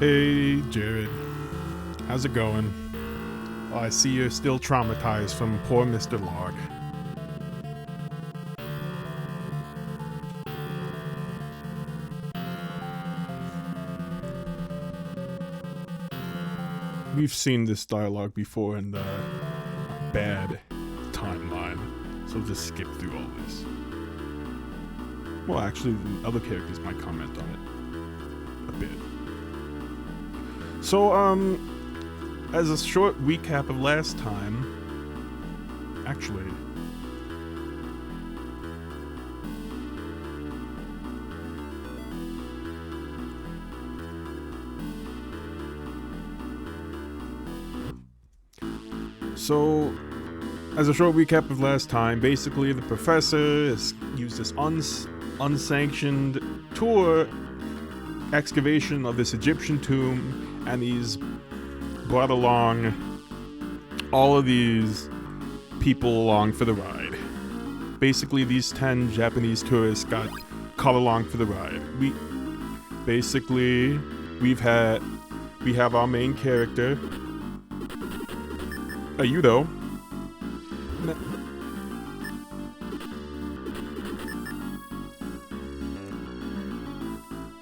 Hey, Jared. How's it going? Oh, I see you're still traumatized from poor Mr. Log. We've seen this dialogue before in the bad timeline, so just skip through all this. Well, actually, the other characters might comment on it a bit. So, as a short recap of last time, actually, basically the professor has used this unsanctioned tour excavation of this Egyptian tomb, and he's brought along all of these people along for the ride. Basically, these 10 Japanese tourists got caught along for the ride. We have our main character, Ayudo.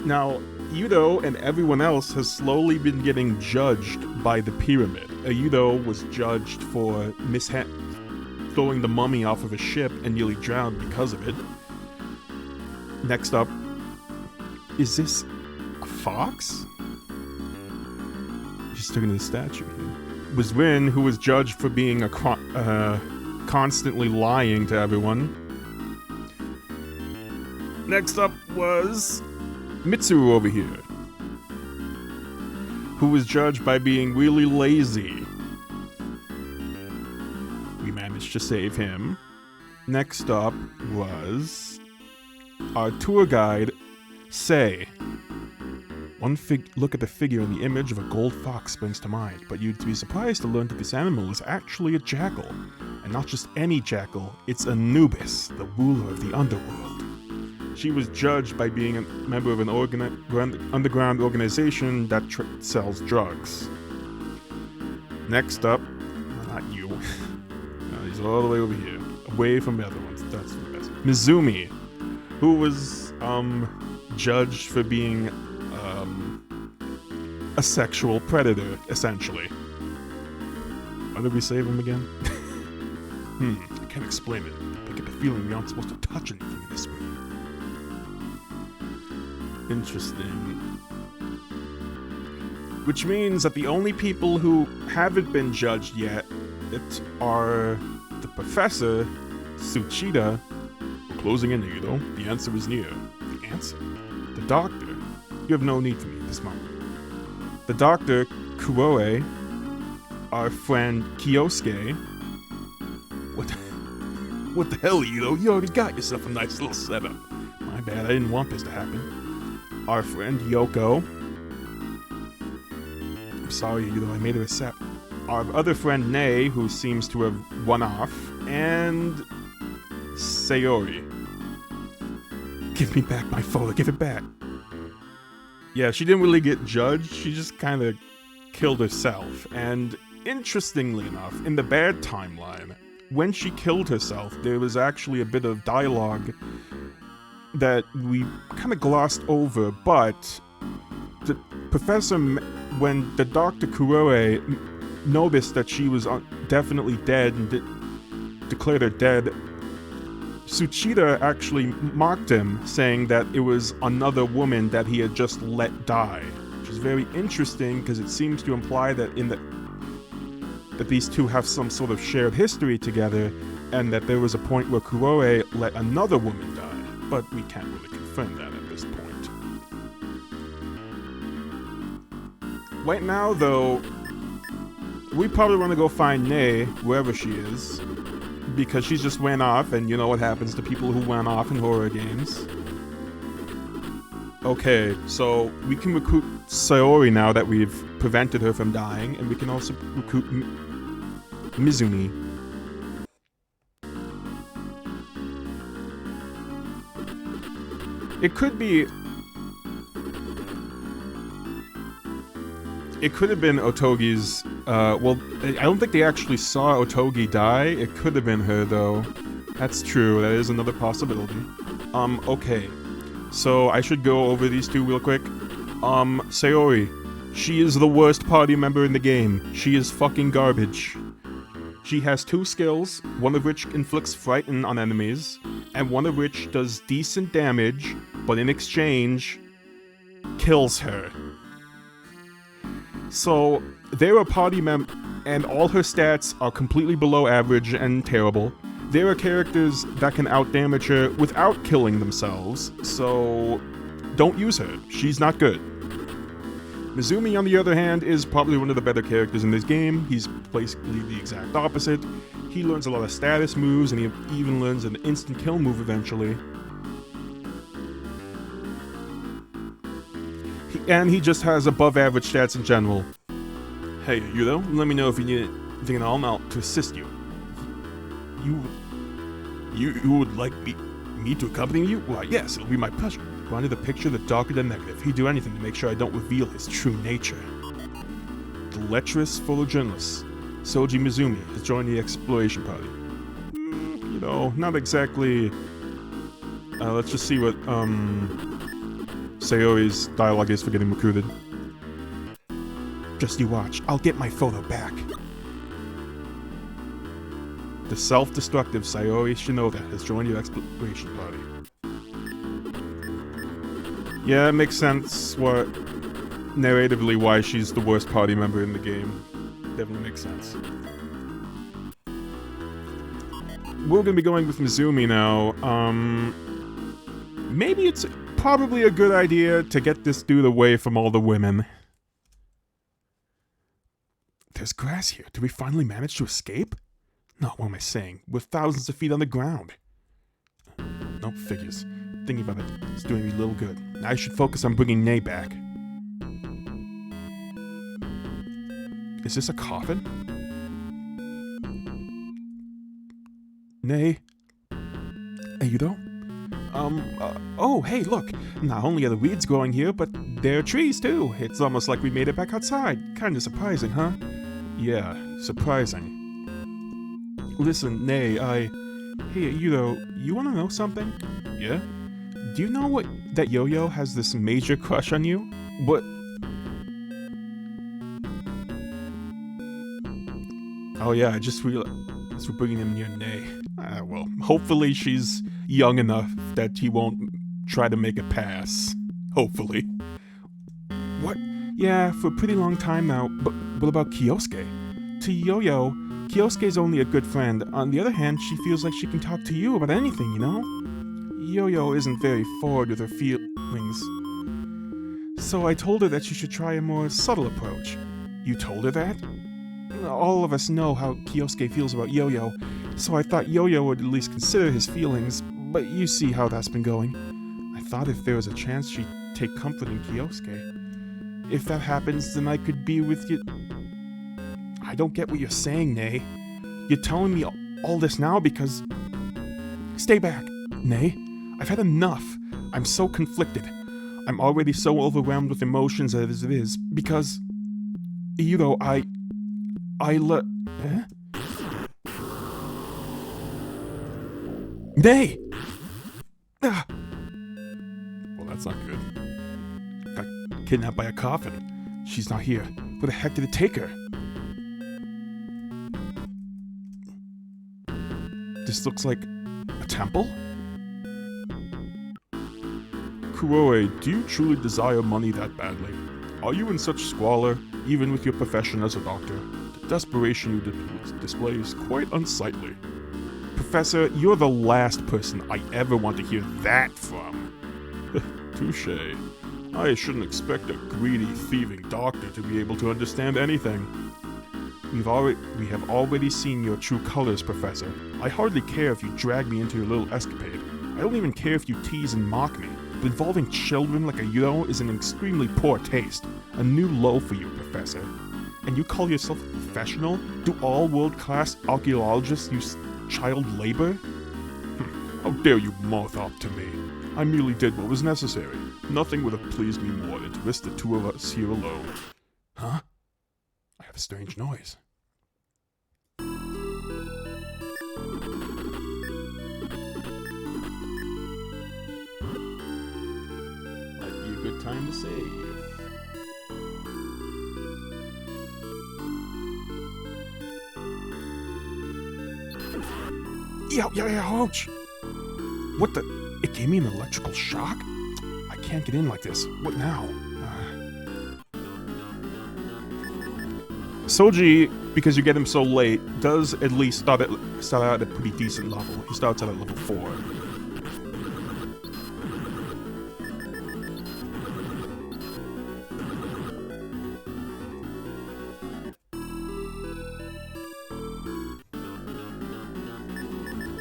Now, Ayudo and everyone else has slowly been getting judged by the pyramid. Ayudo was judged for throwing the mummy off of a ship and nearly drowned because of it. Next up, is this a fox? She's sticking to the statue here. Was Rin, who was judged for being constantly lying to everyone. Next up was Mitsuru over here, who was judged by being really lazy. We managed to save him. Next up was our tour guide, Sei. One look at the figure in the image of a gold fox springs to mind, but you'd be surprised to learn that this animal is actually a jackal. And not just any jackal, it's Anubis, the ruler of the underworld. She was judged by being a member of an underground organization that sells drugs. Next up, not you. No, he's all the way over here, away from the other ones. That's the best. Mizumi, who was judged for being a sexual predator, essentially. Why did we save him again? I can't explain it. I get the feeling we aren't supposed to touch anything in this room. Interesting. Which means that the only people who haven't been judged yet are the professor, Tsuchida. We're closing in here, though. The answer is near. The answer? The doctor. You have no need for me at this moment. The doctor, Kuroe, our friend Kyosuke. What the hell, Ito? You already got yourself a nice little setup. My bad, I didn't want this to happen. Our friend Yoko. I'm sorry, Ito, I made her accept. Our other friend Nei, who seems to have run off. And Sayori. Give me back my photo, give it back. Yeah, she didn't really get judged, she just kind of killed herself. And interestingly enough, in the bad timeline, when she killed herself, there was actually a bit of dialogue that we kind of glossed over, but the professor, when the Dr. Kuroe noticed that she was definitely dead and declared her dead, Tsuchida actually mocked him, saying that it was another woman that he had just let die, which is very interesting because it seems to imply that that these two have some sort of shared history together, and that there was a point where Kuroe let another woman die, but we can't really confirm that at this point. Right now, though, we probably want to go find Nei, wherever she is, because she just went off, and you know what happens to people who went off in horror games. Okay, so we can recruit Sayori now that we've prevented her from dying, and we can also recruit Mizumi. It could be It could have been Otogi's, well, I don't think they actually saw Otogi die. It could have been her, though. That's true, that is another possibility. Okay. So, I should go over these two real quick. Sayori. She is the worst party member in the game. She is fucking garbage. She has 2 skills, one of which inflicts frighten on enemies, and one of which does decent damage, but in exchange, kills her. So, they're a party and all her stats are completely below average and terrible. There are characters that can outdamage her without killing themselves, so don't use her. She's not good. Mizumi, on the other hand, is probably one of the better characters in this game. He's basically the exact opposite. He learns a lot of status moves, and he even learns an instant kill move eventually. And he just has above average stats in general. Hey, Yudo, let me know if you need anything at all, and I'll to assist you. You would like me to accompany you? Why, yes, it'll be my pleasure. Wanted the picture, the darker the negative. He'd do anything to make sure I don't reveal his true nature. The lecherous photojournalist, Soji Mizumi, has joined the exploration party. You know, not exactly... let's just see what, Sayori's dialogue is for getting recruited. Just you watch, I'll get my photo back. The self-destructive Sayori Shinoda has joined your exploration party. Yeah, it makes sense narratively why she's the worst party member in the game. Definitely makes sense. We're gonna be going with Mizumi now. Maybe it's probably a good idea to get this dude away from all the women. There's grass here. Did we finally manage to escape? No, what am I saying? We're thousands of feet on the ground. No, figures. Thinking about it is doing me a little good. I should focus on bringing Nay back. Is this a coffin? Nay? Hey, Yudo? Oh, hey, look. Not only are the weeds growing here, but there are trees, too. It's almost like we made it back outside. Kinda surprising, huh? Yeah, surprising. Listen, Nay, Hey, Yudo, you wanna know something? Yeah? Do you know that Yo-Yo has this major crush on you? What? Oh yeah, I just realized we're bringing him near Nay. Well, hopefully she's young enough that he won't try to make a pass. Hopefully. What? Yeah, for a pretty long time now, but what about Kyosuke? To Yo-Yo, Kyosuke's only a good friend. On the other hand, she feels like she can talk to you about anything, you know? Yo-Yo isn't very forward with her feelings. So I told her that she should try a more subtle approach. You told her that? All of us know how Kyosuke feels about Yo-Yo, so I thought Yo-Yo would at least consider his feelings, but you see how that's been going. I thought if there was a chance she'd take comfort in Kyosuke. If that happens, then I could be with you. I don't get what you're saying, Nay. You're telling me all this now because... Stay back, Nay. I've had enough. I'm so conflicted. I'm already so overwhelmed with emotions as it is, because... I Nay! Ah. Well, that's not good. Got kidnapped by a coffin. She's not here. Where the heck did it take her? This looks like a temple? Kuroe, do you truly desire money that badly? Are you in such squalor, even with your profession as a doctor? The desperation you display is quite unsightly. Professor, you're the last person I ever want to hear that from. Touché. I shouldn't expect a greedy, thieving doctor to be able to understand anything. We have already seen your true colors, Professor. I hardly care if you drag me into your little escapade. I don't even care if you tease and mock me. But involving children like a Yudo is an extremely poor taste. A new low for you, Professor. And you call yourself a professional? Do all world-class archaeologists use child labor? How dare you mouth off to me? I merely did what was necessary. Nothing would have pleased me more than to risk the two of us here alone. Huh? have a strange noise. Might be a good time to save. Ouch! What the? It gave me an electrical shock? I can't get in like this. What now? Soji, because you get him so late, does at least start out at a pretty decent level. He starts out at level 4.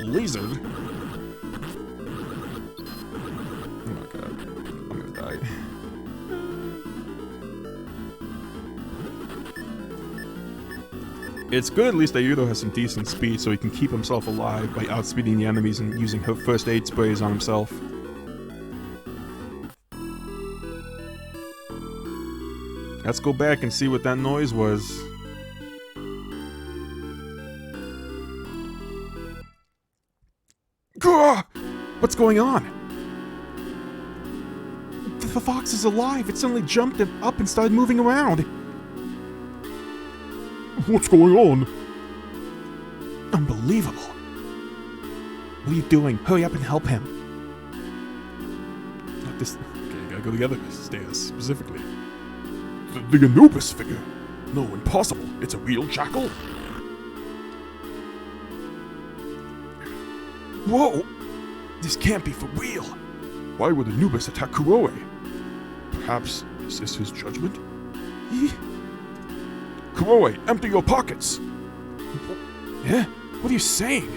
Lizard? Oh my god. I'm gonna die. It's good at least that Heru has some decent speed so he can keep himself alive by outspeeding the enemies and using her first aid sprays on himself. Let's go back and see what that noise was. Gah! What's going on? The fox is alive. It suddenly jumped up and started moving around. What's going on? Unbelievable. What are you doing? Hurry up and help him. Not this. Okay, gotta go together. Stairs, specifically. The Anubis figure. No, impossible. It's a real jackal. Whoa! This can't be for real. Why would Anubis attack Kuroe? Perhaps is this his judgment? Kuroe, empty your pockets! Yeah? What are you saying?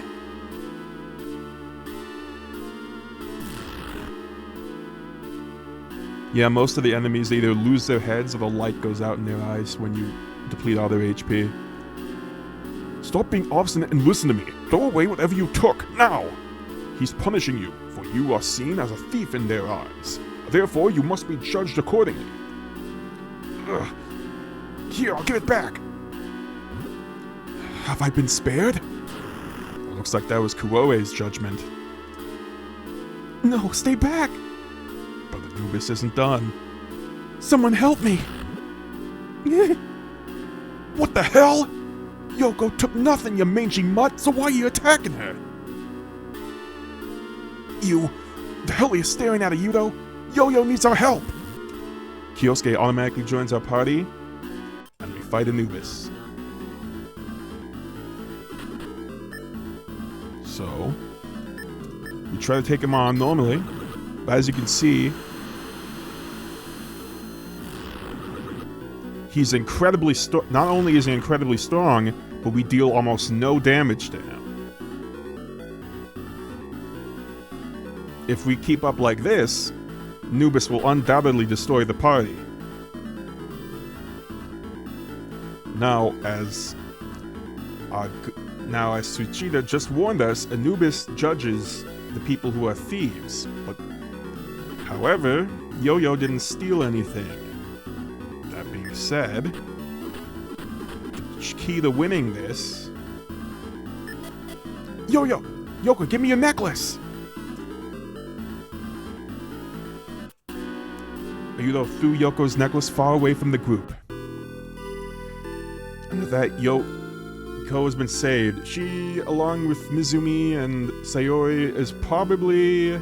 Yeah, most of the enemies either lose their heads or the light goes out in their eyes when you deplete all their HP. Stop being obstinate and listen to me. Throw away whatever you took, now! He's punishing you, for you are seen as a thief in their eyes. Therefore, you must be judged accordingly. Ugh. Here, I'll give it back. Have I been spared? Looks like that was Kuroe's judgment. No, stay back! But Anubis isn't done. Someone help me! What the hell? Yoko took nothing, you mangy mutt, so why are you attacking her? You... The hell are you staring at, Yudo? Yo-Yo needs our help! Kyosuke automatically joins our party, and we fight Anubis. So... we try to take him on normally, but as you can see... he's incredibly not only is he incredibly strong, but we deal almost no damage to him. If we keep up like this, Anubis will undoubtedly destroy the party. Now, as Tsuchida just warned us, Anubis judges the people who are thieves. But, however, Yo-Yo didn't steal anything. That being said, the key to winning this... Yo-Yo! Yoko, give me your necklace! Yudo threw Yoko's necklace far away from the group. And with that, Yoko has been saved. She, along with Mizumi and Sayori, is probably...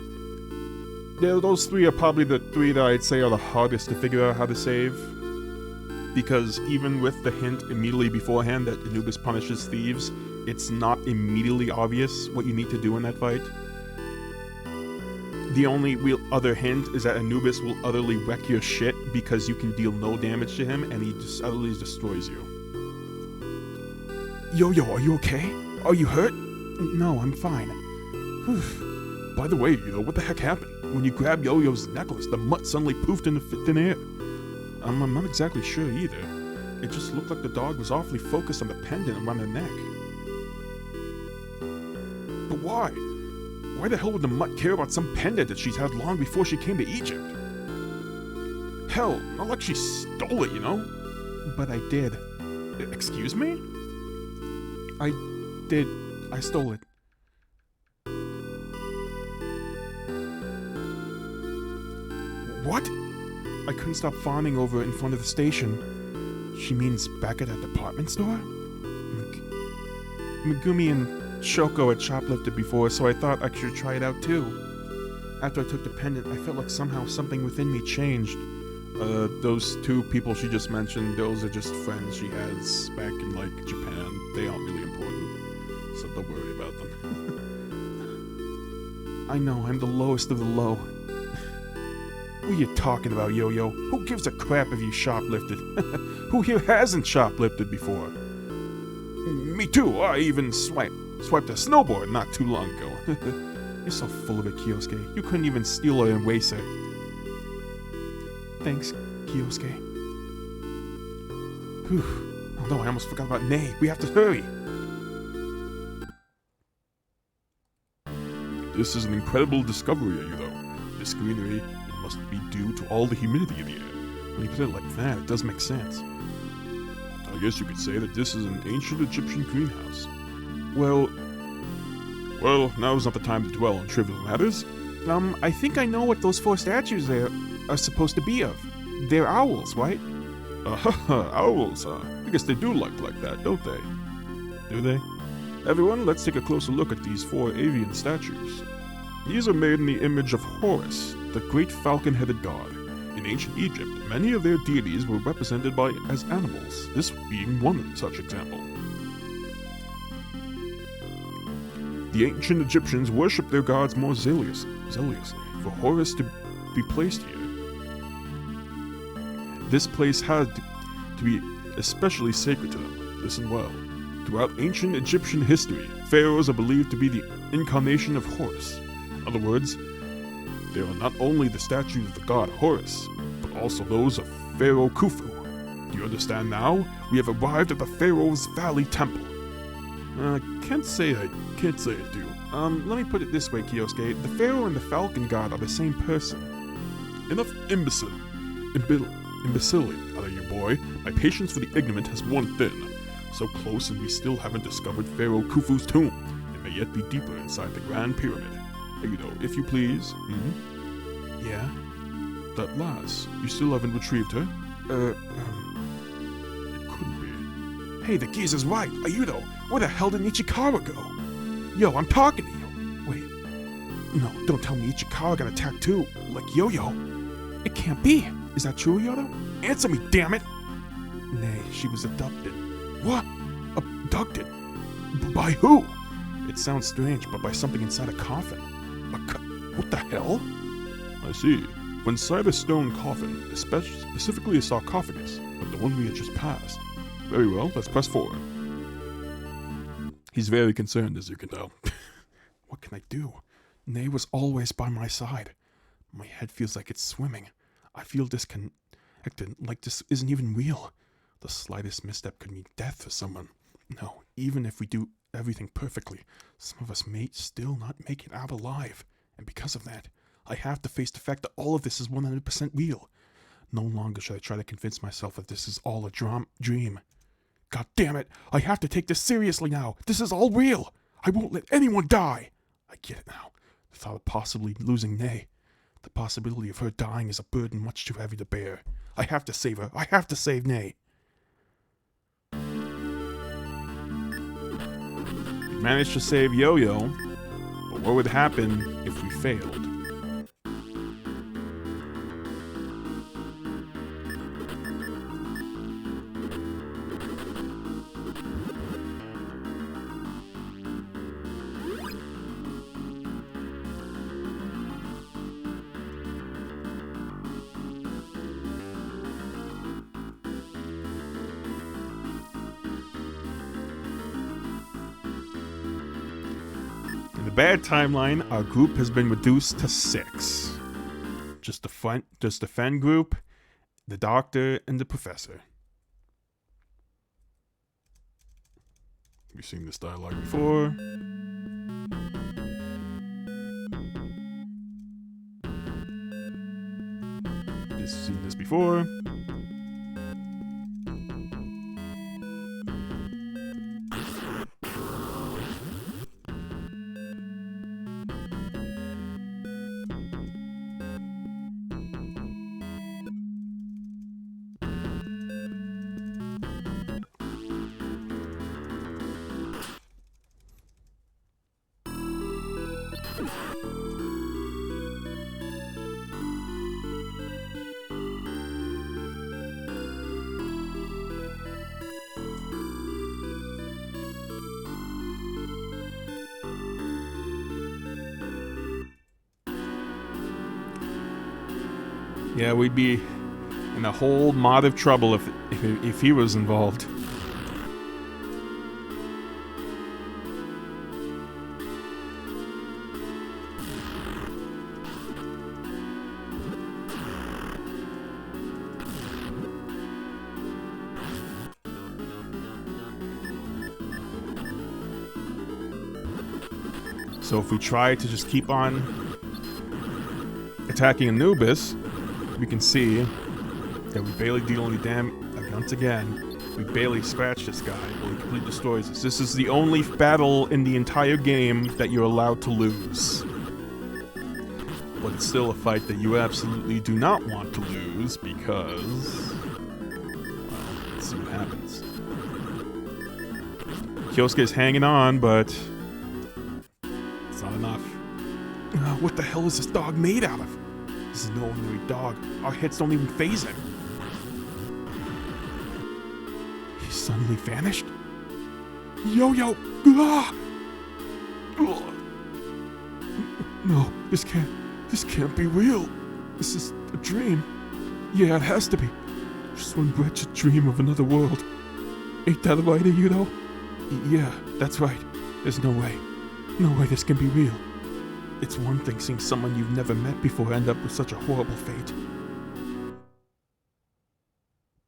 those three are probably the three that I'd say are the hardest to figure out how to save. Because even with the hint immediately beforehand that Anubis punishes thieves, it's not immediately obvious what you need to do in that fight. The only real other hint is that Anubis will utterly wreck your shit because you can deal no damage to him and he just utterly destroys you. Yo-Yo, are you okay? Are you hurt? No, I'm fine. By the way, what the heck happened? When you grabbed Yo-Yo's necklace, the mutt suddenly poofed into thin air. I'm not exactly sure either. It just looked like the dog was awfully focused on the pendant around her neck. But why? Why the hell would the mutt care about some pendant that she's had long before she came to Egypt? Hell, not like she stole it, But I did. Excuse me? I did. I stole it. What? I couldn't stop fawning over in front of the station. She means back at that department store? Megumi and Shoko had shoplifted before, so I thought I should try it out too. After I took the pendant, I felt like somehow something within me changed. Those two people she just mentioned, those are just friends she has back in, like, Japan. They aren't really important, so don't worry about them. I know, I'm the lowest of the low. What are you talking about, Yo-Yo? Who gives a crap if you shoplifted? Who here hasn't shoplifted before? Me too, I even swiped a snowboard not too long ago. You're so full of it, Kyosuke. You couldn't even steal an eraser. Thanks, Kyosuke. Whew. Oh no, I almost forgot about Nei. We have to hurry. This is an incredible discovery, Ayudo. This greenery, it must be due to all the humidity in the air. When you put it like that, it does make sense. I guess you could say that this is an ancient Egyptian greenhouse. Well, now's not the time to dwell on trivial matters. I think I know what those 4 statues there are supposed to be of. They're owls, right? Owls, huh? I guess they do look like that, don't they? Do they? Everyone, let's take a closer look at these 4 avian statues. These are made in the image of Horus, the great falcon-headed god. In ancient Egypt, many of their deities were represented as animals, this being one such example. The ancient Egyptians worshipped their gods more zealously, for Horus to be placed here. This place had to be especially sacred to them. Listen well. Throughout ancient Egyptian history, pharaohs are believed to be the incarnation of Horus. In other words, they are not only the statues of the god Horus, but also those of Pharaoh Khufu. Do you understand now? We have arrived at the Pharaoh's Valley Temple. Can't say I do. Let me put it this way, Kyosuke. The Pharaoh and the Falcon God are the same person. Enough imbecility out of you, boy. My patience for the ignorant has worn thin. So close and we still haven't discovered Pharaoh Khufu's tomb. It may yet be deeper inside the Grand Pyramid. If you please. Yeah? That lass, you still haven't retrieved her? It couldn't be. Hey, the geezer's right. Ayudo, where the hell did Ichikawa go? Yo, I'm talking to you. Wait. No, don't tell me Ichikawa got attacked too. Like Yo-Yo. It can't be. Is that true, Yodo? Answer me, damn it! Nay, she was abducted. What? Abducted? By who? It sounds strange, but by something inside a coffin. What the hell? I see. Inside a stone coffin, specifically a sarcophagus, like the one we had just passed. Very well, let's press forward. He's very concerned, as you can tell. What can I do? Nei was always by my side. My head feels like it's swimming. I feel disconnected, like this isn't even real. The slightest misstep could mean death for someone. No, even if we do everything perfectly, some of us may still not make it out alive. And because of that, I have to face the fact that all of this is 100% real. No longer should I try to convince myself that this is all a dream. God damn it, I have to take this seriously now. This is all real. I won't let anyone die. I get it now. The thought of possibly losing Nei. The possibility of her dying is a burden much too heavy to bear. I have to save her. I have to save Nei. We managed to save Yo-Yo, but what would happen if we failed? In the bad timeline, our group has been reduced to 6. Just the Fen group, the doctor, and the professor. We've seen this dialogue before. We've seen this before. Yeah, we'd be in a whole lot of trouble if he was involved. So if we try to just keep on attacking Anubis, we can see that we barely deal any damage. Once again, we barely scratch this guy, but he completely destroys us. This is the only battle in the entire game that you're allowed to lose. But it's still a fight that you absolutely do not want to lose because... well, let's see what happens. Kyosuke's hanging on, but... it's not enough. What the hell is this dog made out of? This is no ordinary dog. Our hits don't even faze him. He suddenly vanished? Yo-yo! Ah! No, this can't be real. This is a dream. Yeah, it has to be. Just one wretched dream of another world. Ain't that right, you know? Yeah, that's right. There's no way. No way this can be real. It's one thing seeing someone you've never met before end up with such a horrible fate.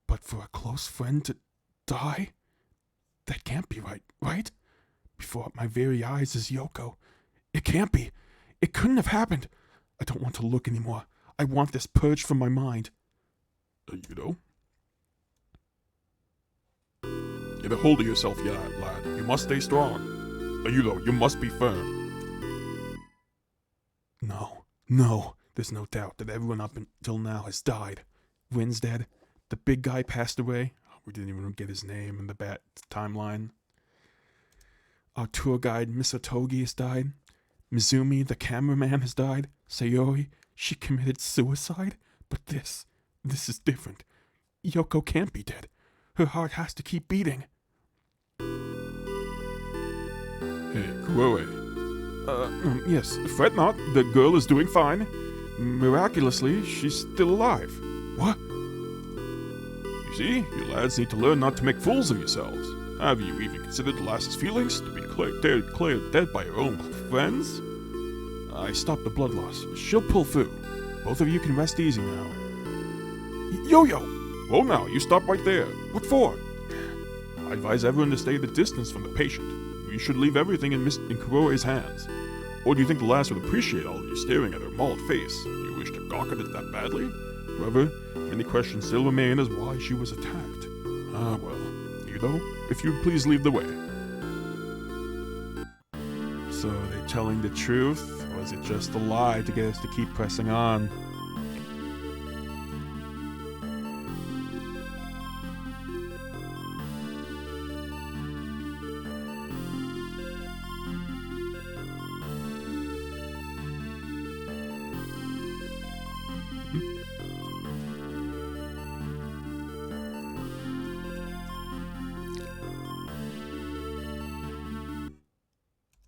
But for a close friend to die? That can't be right, right? Before my very eyes is Yoko. It can't be. It couldn't have happened. I don't want to look anymore. I want this purged from my mind. You know? Get a hold of yourself, lad. You must stay strong. You must be firm. No, there's no doubt that everyone up until now has died. Rin's dead. The big guy passed away. We didn't even get his name in the bat timeline. Our tour guide, Misotogi, has died. Mizumi, the cameraman, has died. Sayori, she committed suicide. But this is different. Yoko can't be dead. Her heart has to keep beating. Hey, Kuroe. Yes, fret not. The girl is doing fine. Miraculously, she's still alive. What? You see, you lads need to learn not to make fools of yourselves. Have you even considered the lass's feelings to be declared dead by her own friends? I stopped the blood loss. She'll pull through. Both of you can rest easy now. Yo-yo! Whoa now, you stop right there. What for? I advise everyone to stay at a distance from the patient. You should leave everything in Kuroe's hands. Or do you think the lass would appreciate all of you staring at her mauled face? Do you wish to gawk at it that badly? However, many questions still remain as why she was attacked. Ah, well, Yudo, if you'd please lead the way. So, are they telling the truth, or is it just a lie to get us to keep pressing on?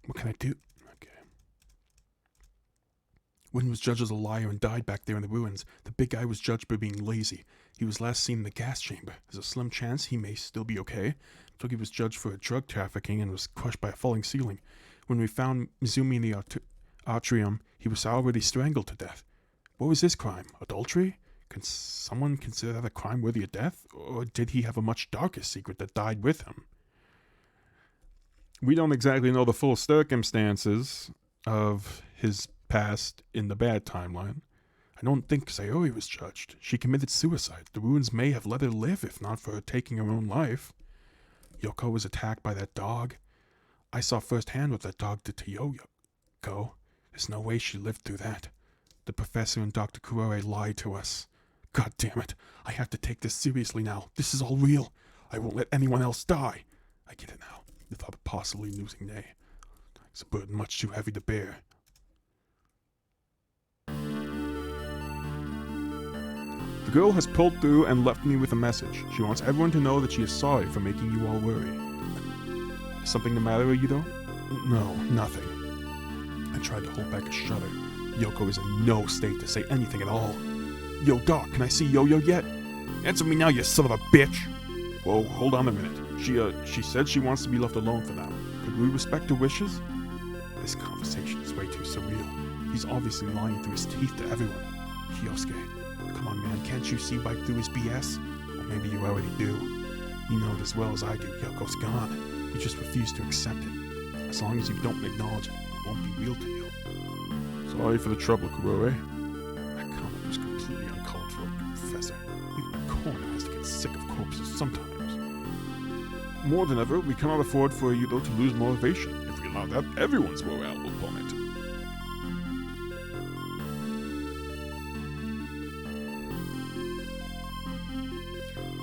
What can I do? Okay. Rin was judged as a liar and died back there in the ruins. The big guy was judged for being lazy. He was last seen in the gas chamber. There's a slim chance he may still be okay. Togi was judged for drug trafficking and was crushed by a falling ceiling. When we found Mizumi in the atrium, he was already strangled to death. What was his crime? Adultery? Can someone consider that a crime worthy of death? Or did he have a much darker secret that died with him? We don't exactly know the full circumstances of his past in the bad timeline. I don't think Sayori was judged. She committed suicide. The ruins may have let her live if not for her taking her own life. Yoko was attacked by that dog. I saw firsthand what that dog did to Yoko. There's no way she lived through that. The professor and Dr. Kuroe lied to us. God damn it. I have to take this seriously now. This is all real. I won't let anyone else die. I get it now. The thought of possibly losing Nay. It's a burden much too heavy to bear. The girl has pulled through and left me with a message. She wants everyone to know that she is sorry for making you all worry. Is something the matter, Yudo? No, nothing. I tried to hold back a shudder. Yoko is in no state to say anything at all. Yo, Doc, can I see Yo-Yo yet? Answer me now, you son of a bitch! Whoa, hold on a minute. She said she wants to be left alone for now. Could we respect her wishes? This conversation is way too surreal. He's obviously lying through his teeth to everyone. Kyosuke, come on, man, can't you see right through his BS? Or maybe you already do. You know it as well as I do. Yoko's gone. You just refuse to accept it. As long as you don't acknowledge it, it won't be real to you. Sorry for the trouble, Kurore. That comment was completely uncalled for, Professor. Even a coroner has to get sick of corpses sometimes. More than ever, we cannot afford for Yudo to lose motivation. If we allow that, everyone's morale will plummet.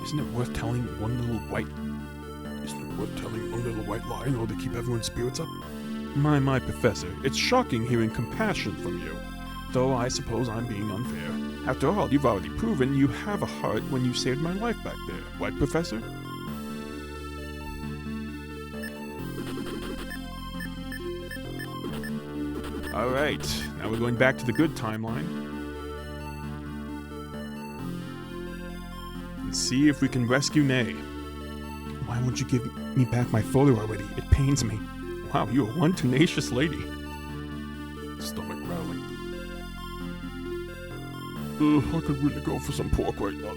Isn't it worth telling one little white lie in order to keep everyone's spirits up? My, Professor, it's shocking hearing compassion from you. Though I suppose I'm being unfair. After all, you've already proven you have a heart when you saved my life back there. Right, Professor? Alright, now we're going back to the good timeline. And see if we can rescue Nei. Why won't you give me back my photo already? It pains me. Wow, you are one tenacious lady. Stomach growling. I could really go for some pork right now.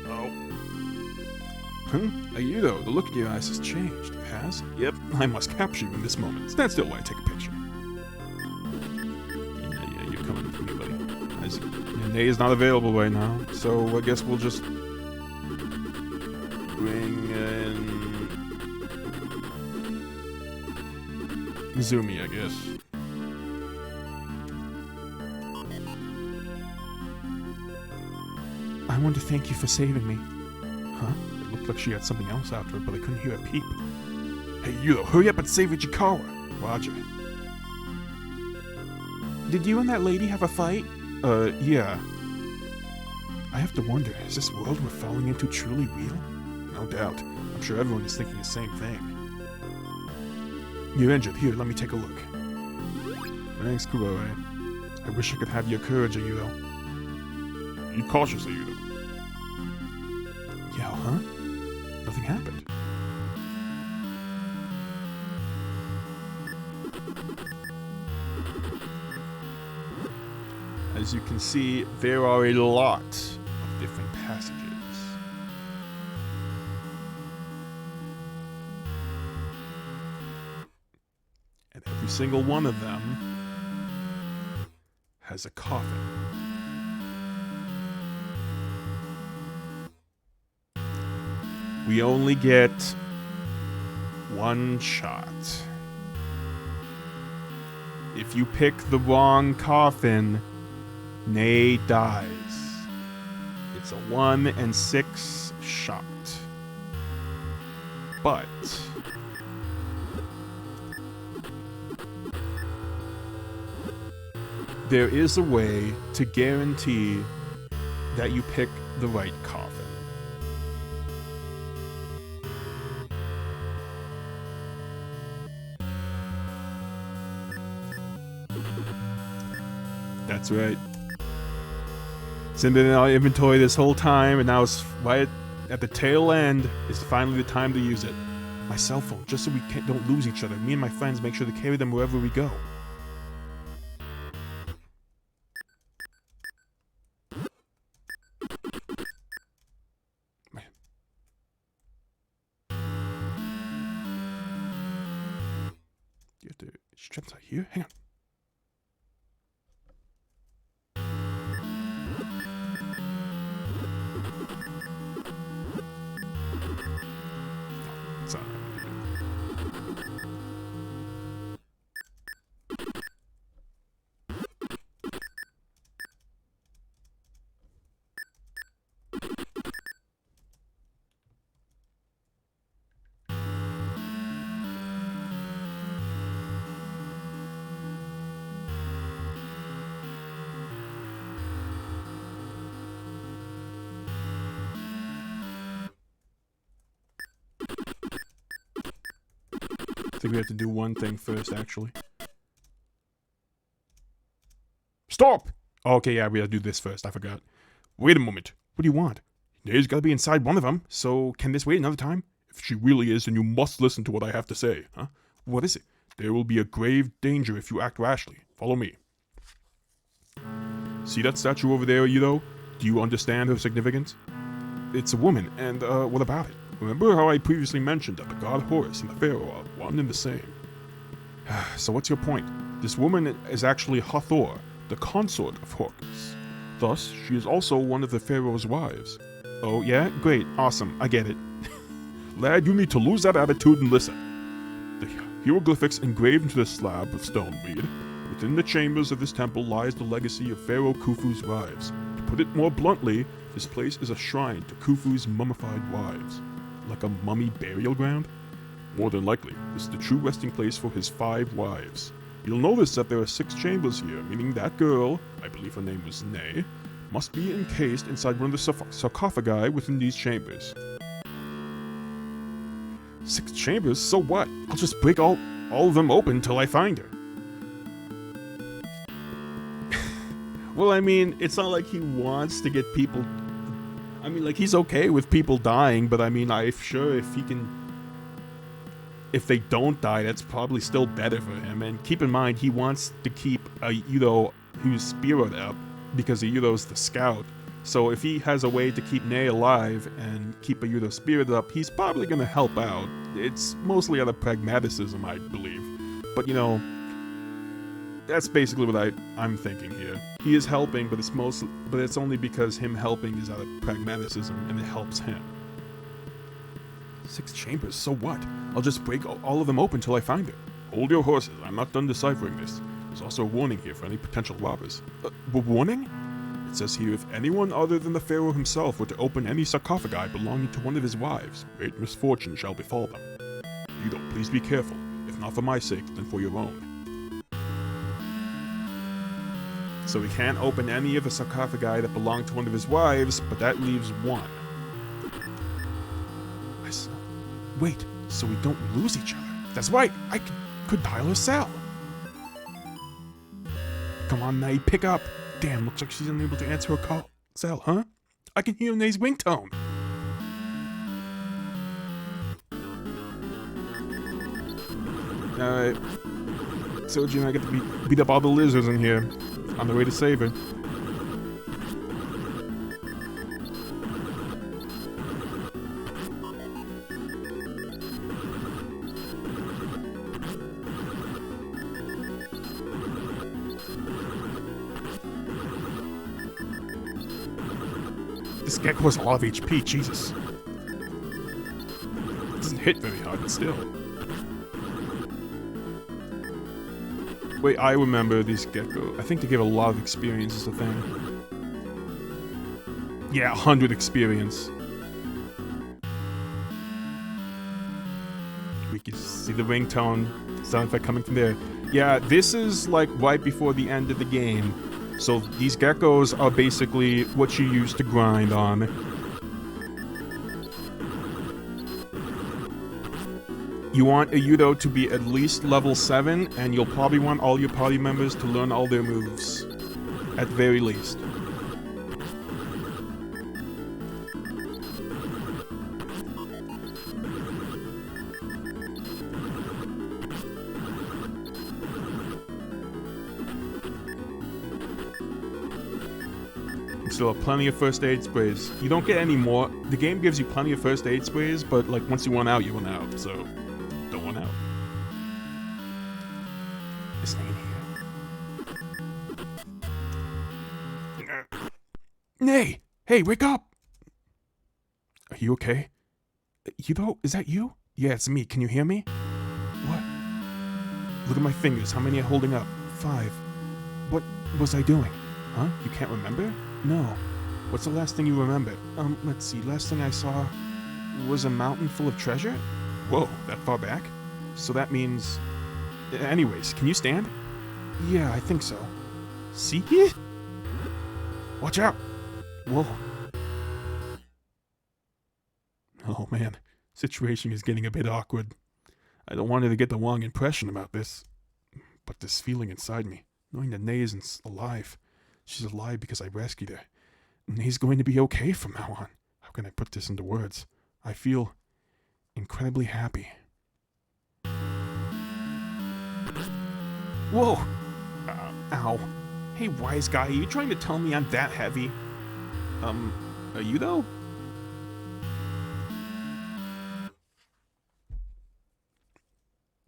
Ayudo, the look in your eyes has changed. It has? Yep, I must capture you in this moment. Stand still while I take a picture. Yeah, you're coming with me, buddy. Nei is not available right now, so I guess we'll just bring in Zumi, I guess. I want to thank you for saving me. Huh? It looked like she had something else after her, but I couldn't hear a peep. Hey, Yudo, hurry up and save Ichikawa. Roger. Did you and that lady have a fight? Yeah. I have to wonder, is this world we're falling into truly real? No doubt. I'm sure everyone is thinking the same thing. You're injured. Here, let me take a look. Thanks, Kurore. I wish I could have your courage, Ayudo. Be cautious, Ayudo. Yeah, huh? Nothing happened. As you can see, there are a lot of different passages. And every single one of them has a coffin. We only get one shot. If you pick the wrong coffin, Nei dies. It's a 1 in 6 shot. But there is a way to guarantee that you pick the right coffin. That's right. It's been in our inventory this whole time, and now it's right at the tail end. It's finally the time to use it. My cell phone, just so we don't lose each other. Me and my friends make sure to carry them wherever we go. Man. You have to strap out here? Hang on. I think we have to do one thing first, actually. Stop! Oh, okay, yeah, we gotta do this first. I forgot. Wait a moment. What do you want? Nae's gotta be inside one of them, so can this wait another time? If she really is, then you must listen to what I have to say, huh? What is it? There will be a grave danger if you act rashly. Follow me. See that statue over there, Yudo? Do you understand her significance? It's a woman, and what about it? Remember how I previously mentioned that the god Horus and the pharaoh are one and the same? So what's your point? This woman is actually Hathor, the consort of Horus. Thus, she is also one of the pharaoh's wives. Oh yeah? Great, awesome, I get it. Lad, you need to lose that attitude and listen. The hieroglyphics engraved into the slab of stone read, within the chambers of this temple lies the legacy of Pharaoh Khufu's wives. To put it more bluntly, this place is a shrine to Khufu's mummified wives. Like a mummy burial ground? More than likely, this is the true resting place for his 5 wives. You'll notice that there are 6 chambers here, meaning that girl, I believe her name was Nae, must be encased inside one of the sarcophagi within these chambers. 6 chambers? So what? I'll just break all of them open till I find her. Well, I mean, it's not like he wants to get people... I mean, like, he's okay with people dying, but I mean, I'm sure if he can... If they don't die, that's probably still better for him. And keep in mind, he wants to keep Yudo who's spirit up, because Yudo's the scout. So if he has a way to keep Nae alive and keep Yudo spirit up, he's probably going to help out. It's mostly out of pragmatism, I believe. But, you know, that's basically what I'm thinking here. He is helping, but it's only because him helping is out of pragmatism, and it helps him. 6 chambers, so what? I'll just break all of them open till I find her. Hold your horses, I'm not done deciphering this. There's also a warning here for any potential robbers. A warning? It says here, if anyone other than the pharaoh himself were to open any sarcophagi belonging to one of his wives, great misfortune shall befall them. Yudo, please be careful, if not for my sake, then for your own. So he can't open any of the sarcophagi that belong to one of his wives, but that leaves one. Wait, so we don't lose each other. That's right, I could dial her cell. Come on, Nae, pick up. Damn, looks like she's unable to answer her cell, huh? I can hear Nae's ringtone. Alright. Soji and I get to beat up all the lizards in here. On the way to save her. This gecko has a lot of HP, Jesus. It doesn't hit very hard, but still. Wait, I remember these gecko. I think they give a lot of experience is the thing. Yeah, 100 experience. We can see the ringtone sound effect coming from there. Yeah, this is like right before the end of the game. So these geckos are basically what you use to grind on. You want a Yudo to be at least level 7, and you'll probably want all your party members to learn all their moves. At the very least. Still have plenty of first aid sprays. You don't get any more. The game gives you plenty of first aid sprays, but like once you run out, you run out. So don't run out. Is Nae here? Nae! Hey, wake up! Are you okay? Yudo, is that you? Yeah, it's me. Can you hear me? What? Look at my fingers. How many am I holding up? 5. What was I doing? Huh? You can't remember? No. What's the last thing you remember? Let's see. Last thing I saw was a mountain full of treasure? Whoa, that far back? So that means... Anyways, can you stand? Yeah, I think so. See? Watch out! Whoa. Oh man, situation is getting a bit awkward. I don't want her to get the wrong impression about this. But this feeling inside me, knowing that Nae isn't alive. She's alive because I rescued her. He's going to be okay from now on. How can I put this into words? I feel incredibly happy. Whoa! Ow. Hey, wise guy, are you trying to tell me I'm that heavy? Are you though?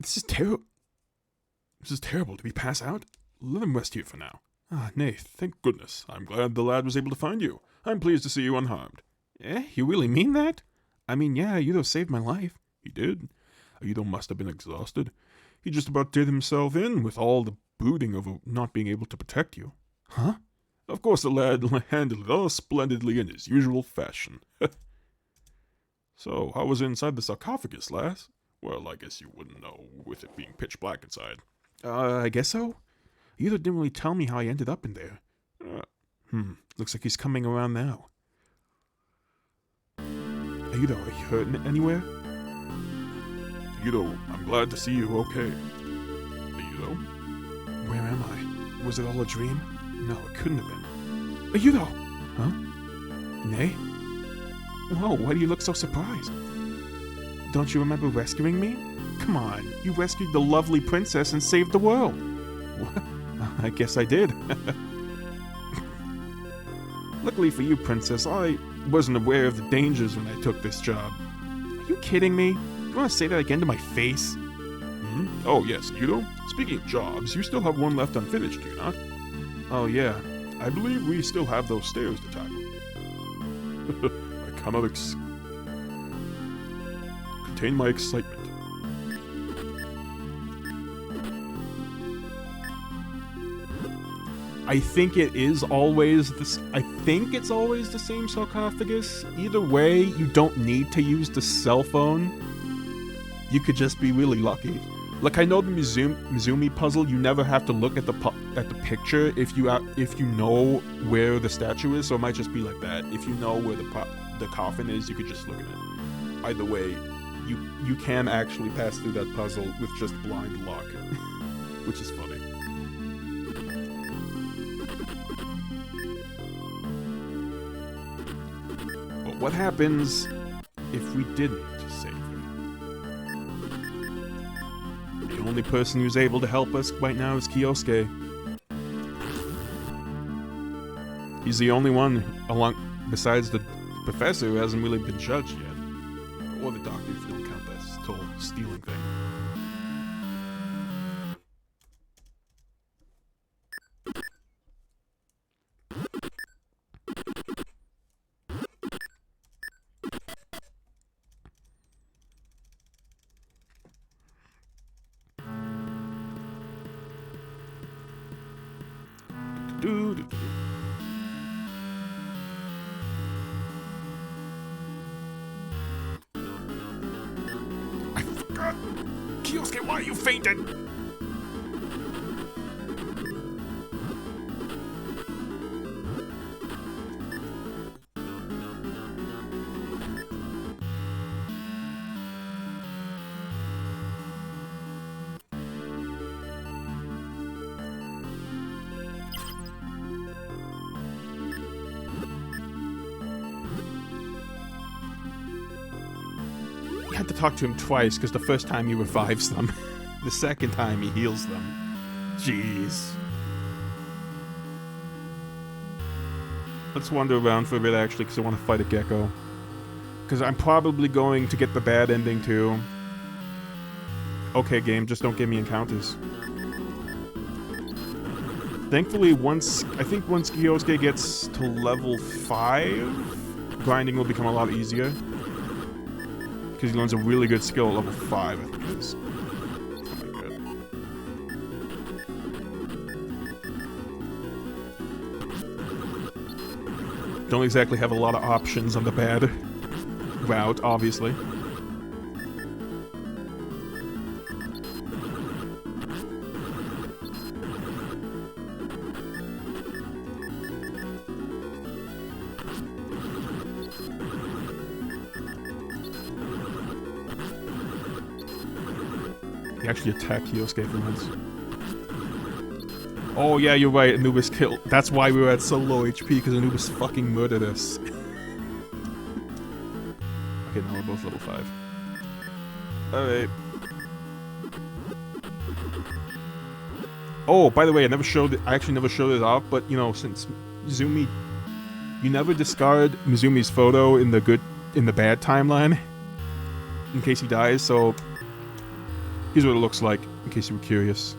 This is terrible. This is terrible. Did he pass out? Let him rest here for now. Ah, nay, thank goodness. I'm glad the lad was able to find you. I'm pleased to see you unharmed. Eh? You really mean that? I mean, yeah, Yudo saved my life. He did. Yudo must have been exhausted. He just about did himself in with all the brooding over not being able to protect you. Huh? Of course the lad handled it all splendidly in his usual fashion. So, how was it inside the sarcophagus, lass? Well, I guess you wouldn't know with it being pitch black inside. I guess so. Yudo didn't really tell me how I ended up in there. Looks like he's coming around now. Yudo, are you hurting anywhere? Yudo, I'm glad to see you okay. Yudo? Where am I? Was it all a dream? No, it couldn't have been. Yudo! Huh? Nay? Whoa, why do you look so surprised? Don't you remember rescuing me? Come on, you rescued the lovely princess and saved the world. What? I guess I did. Luckily for you, princess, I wasn't aware of the dangers when I took this job. Are you kidding me? You want to say that again to my face? Oh, yes, Yudo. Speaking of jobs, you still have one left unfinished, do you not? Oh, yeah. I believe we still have those stairs to tackle. I cannot contain my excitement. I think it's always the same sarcophagus. Either way, you don't need to use the cell phone. You could just be really lucky. Like, I know the Mizumi puzzle, you never have to look at the picture if you know where the statue is. So it might just be like that. If you know where the coffin is, you could just look at it. Either way, you can actually pass through that puzzle with just blind luck, which is funny. But what happens if we didn't save her? The only person who's able to help us right now is Kyosuke. He's the only one besides the professor who hasn't really been judged yet. Or the doctor, if you don't count that whole stealing thing. I forgot! Kyosuke, why are you fainting? Had to talk to him twice because the first time he revives them, the second time he heals them. Jeez. Let's wander around for a bit actually because I want to fight a gecko. Because I'm probably going to get the bad ending too. Okay, game, just don't give me encounters. Thankfully, once Kyosuke gets to level 5, grinding will become a lot easier. Because he learns a really good skill at level 5, I think it is. Oh my god. Don't exactly have a lot of options on the bad route, obviously. Actually attack Kyosuke for once. Oh yeah, you're right, Anubis killed. That's why we were at so low HP, because Anubis fucking murdered us. Okay, now we're both level 5. Alright. Oh, by the way, I actually never showed it off, but, you know, since Mizumi... You never discard Mizumi's photo in the bad timeline. In case he dies, so... Here's what it looks like, in case you were curious.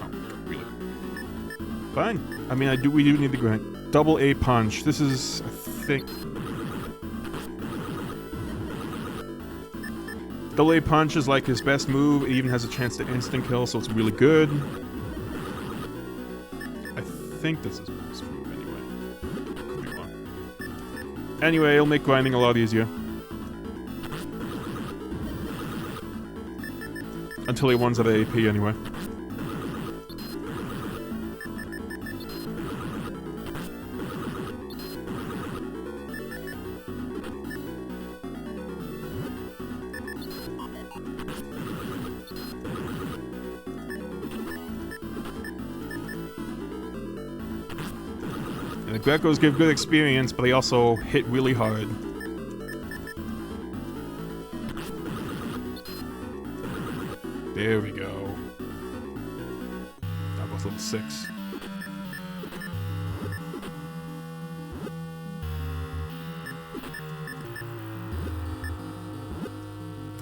Oh, really? Fine. I mean, we do need the grind. Double A punch. This is, I think... Double A punch is like his best move. It even has a chance to instant kill, so it's really good. I think that's his best move anyway. Could be wrong. Anyway, it'll make grinding a lot easier. Until he runs out of AP anyway. The Greckos give good experience, but they also hit really hard. There we go. That was level 6.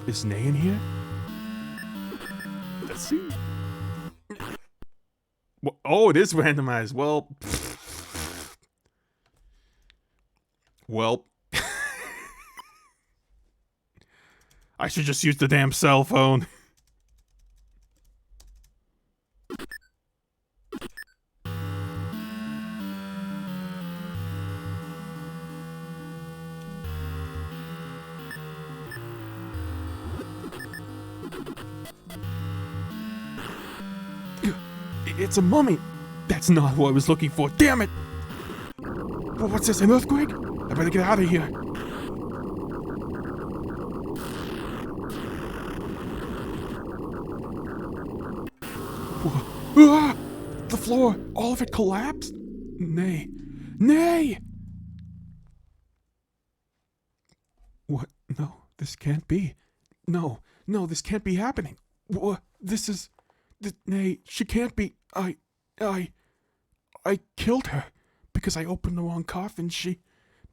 Is Nay in here? Let's see. Oh, it is randomized. Well... Well, I should just use the damn cell phone. It's a mummy. That's not what I was looking for. Damn it! Well, what's this, an earthquake? I better get out of here. Ah! The floor, all of it collapsed? Nay. Nay! What? No, this can't be. No, this can't be happening. What? This is... Nay, she can't be... I killed her. Because I opened the wrong coffin,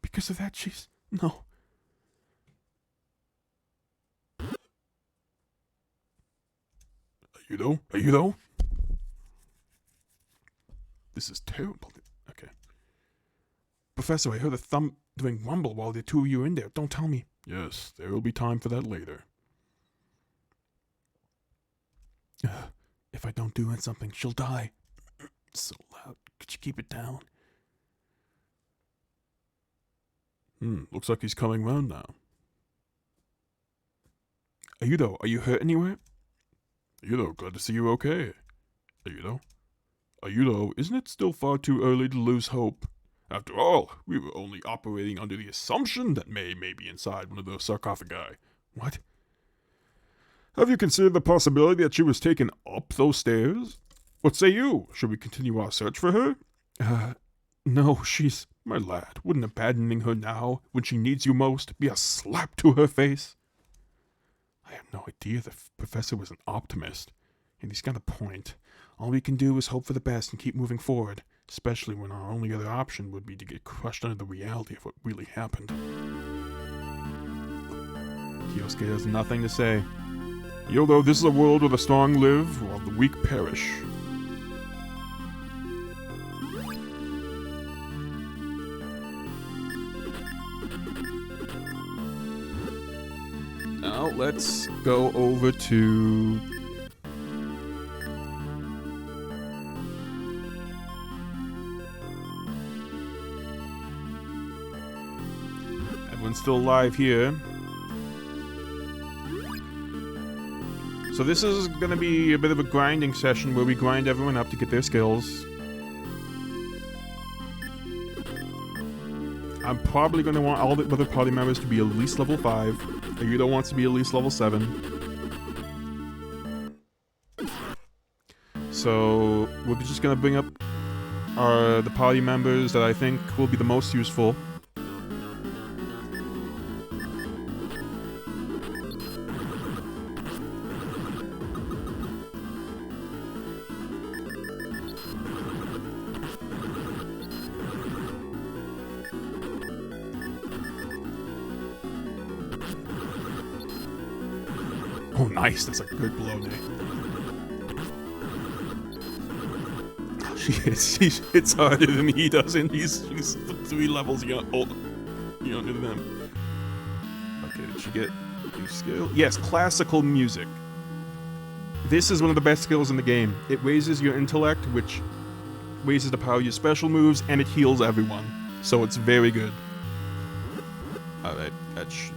because of that, she's... No. Are you though? This is terrible. Okay. Professor, I heard a thump doing rumble while the two of you were in there. Don't tell me. Yes, there will be time for that later. If I don't do something, she'll die. So loud. Could you keep it down? Looks like he's coming round now. Ayudo, are you hurt anywhere? Ayudo, glad to see you okay. Ayudo, isn't it still far too early to lose hope? After all, we were only operating under the assumption that May be inside one of those sarcophagi. What? Have you considered the possibility that she was taken up those stairs? What say you? Should we continue our search for her? No, she's... My lad, wouldn't abandoning her now, when she needs you most, be a slap to her face? I had no idea the professor was an optimist. And he's got a point. All we can do is hope for the best and keep moving forward, especially when our only other option would be to get crushed under the reality of what really happened. Kyosuke has nothing to say. Yodo, this is a world where the strong live while the weak perish. Now let's go over to... Everyone's still alive here. So this is gonna be a bit of a grinding session where we grind everyone up to get their skills. I'm probably gonna want all the other party members to be at least level 5. Yudo wants to be at least level 7. So we're just gonna bring up the party members that I think will be the most useful. Oh, nice. That's a good blow, Nate. She hits harder than he does, and she's 3 levels younger than them. Okay, did she get new skill? Yes, classical music. This is one of the best skills in the game. It raises your intellect, which raises the power of your special moves, and it heals everyone. So it's very good. Alright, that should...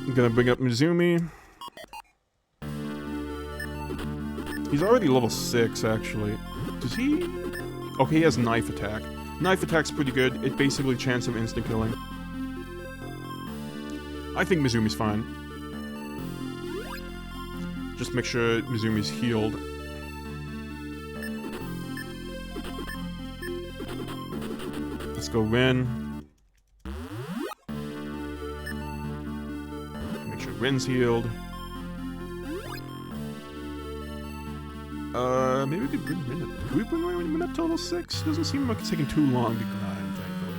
I'm gonna bring up Mizumi. He's already level 6, actually. Does he... Okay, he has Knife Attack. Knife Attack's pretty good. It basically chance of instant killing. I think Mizumi's fine. Just make sure Mizumi's healed. Let's go Rin. Rin's healed. Maybe we could bring Rin up. Could we bring Rin up to level 6? Doesn't seem like it's taking too long to grind, thankfully.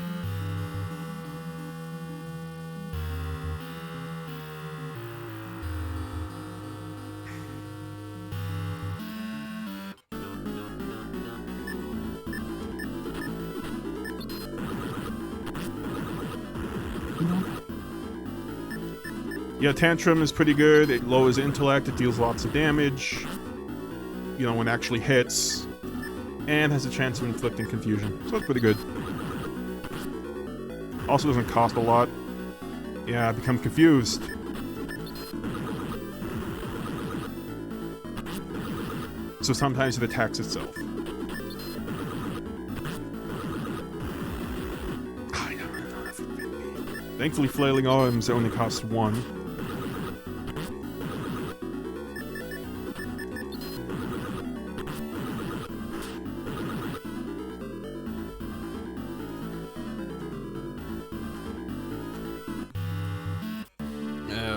Yeah, Tantrum is pretty good. It lowers intellect, it deals lots of damage, you know, when it actually hits, and has a chance of inflicting confusion. So it's pretty good. Also doesn't cost a lot. Yeah, I become confused. So sometimes it attacks itself. Thankfully, Flailing Arms only costs 1.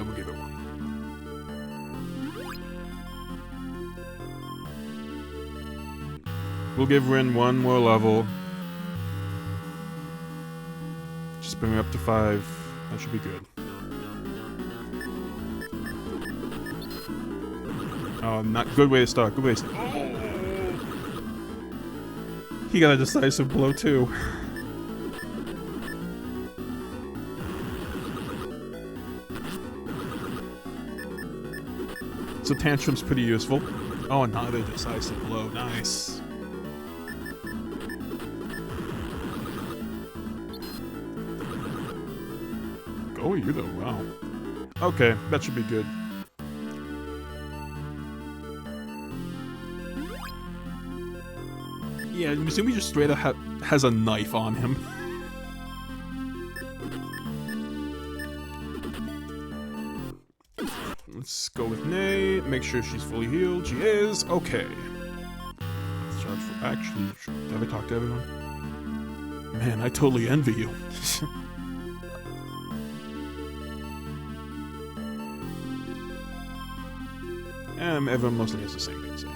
We'll give it 1. We'll give Rin 1 more level. Just bring her up to 5. That should be good. Not good way to start. Good way to start. Oh! He got a decisive blow too. So Tantrum's pretty useful. Oh, another decisive blow. Nice. Go you though, wow. Okay, that should be good. Yeah, Mizumi just straight up has a knife on him. Let's go with Nay, make sure she's fully healed. She is. Okay. Let's charge for... Actually, have I talked to everyone? Man, I totally envy you. Everyone mostly has the same thing to say.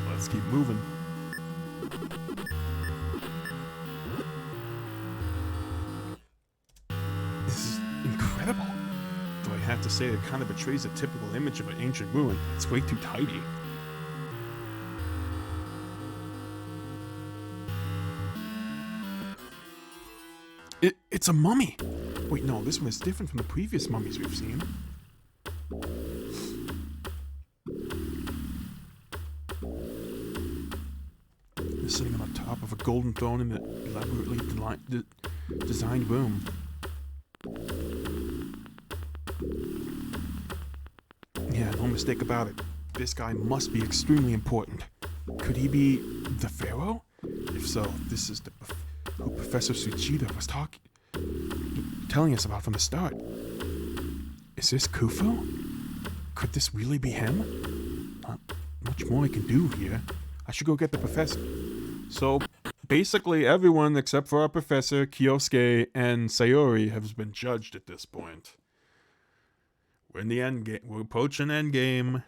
Let's keep moving. This is incredible. Though I have to say it kind of betrays a typical image of an ancient ruin. It's way too tidy. It's a mummy! Wait, no, this one is different from the previous mummies we've seen. sitting on the top of a golden throne in the elaborately designed room. Yeah, no mistake about it. This guy must be extremely important. Could he be the Pharaoh? If so, this is who Professor Tsuchida was telling us about from the start. Is this Khufu? Could this really be him? Not much more I can do here. I should go get the professor. So, basically everyone except for our professor, Kyosuke, and Sayori has been judged at this point. We're in the end game. We're approaching end game.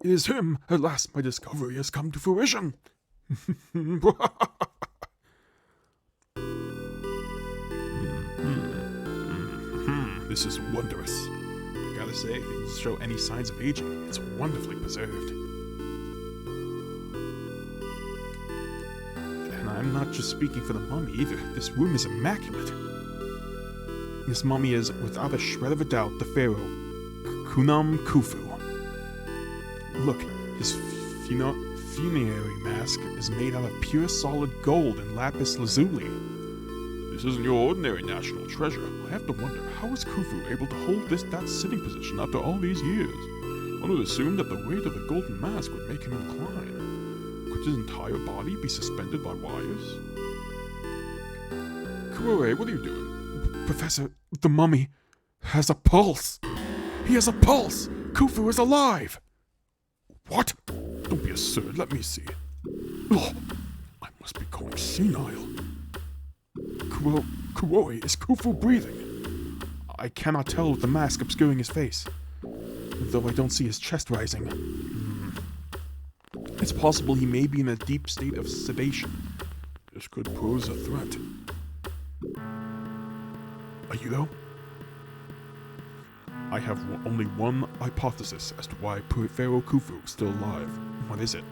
It is him! At last my discovery has come to fruition! This is wondrous. I gotta say, it doesn't show any signs of aging. It's wonderfully preserved. And I'm not just speaking for the mummy either. This room is immaculate. This mummy is, without a shred of a doubt, the pharaoh, Khufu. Look, his funerary mask is made out of pure solid gold and lapis lazuli. This isn't your ordinary national treasure. I have to wonder, how is Khufu able to hold that sitting position after all these years? One would assume that the weight of the golden mask would make him incline. Could his entire body be suspended by wires? Kuroe, what are you doing? Professor, the mummy has a pulse. He has a pulse! Khufu is alive! What? Don't be absurd, let me see. Oh, I must be going senile. Kuroe, is Khufu breathing? I cannot tell with the mask obscuring his face, though I don't see his chest rising. It's possible he may be in a deep state of sedation. This could pose a threat. Are you though? I have only one hypothesis as to why Pharaoh Khufu is still alive. What is it?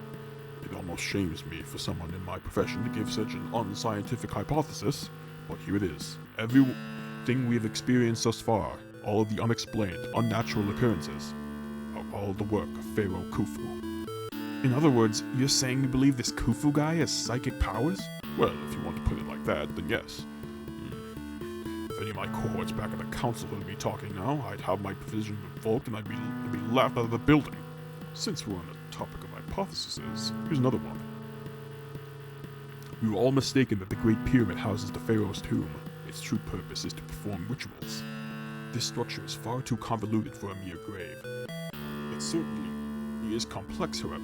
It almost shames me for someone in my profession to give such an unscientific hypothesis, but here it is. Everything we have experienced thus far, all of the unexplained, unnatural occurrences, are all the work of Pharaoh Khufu. In other words, you're saying you believe this Khufu guy has psychic powers? Well, if you want to put it like that, then yes. If any of my cohorts back at the council would be talking now, I'd have my provision revoked and I'd be laughed out of the building. Since we're on the topic of hypotheses, here's another one. We were all mistaken that the Great Pyramid houses the Pharaoh's tomb. Its true purpose is to perform rituals. This structure is far too convoluted for a mere grave. It certainly is complex, however.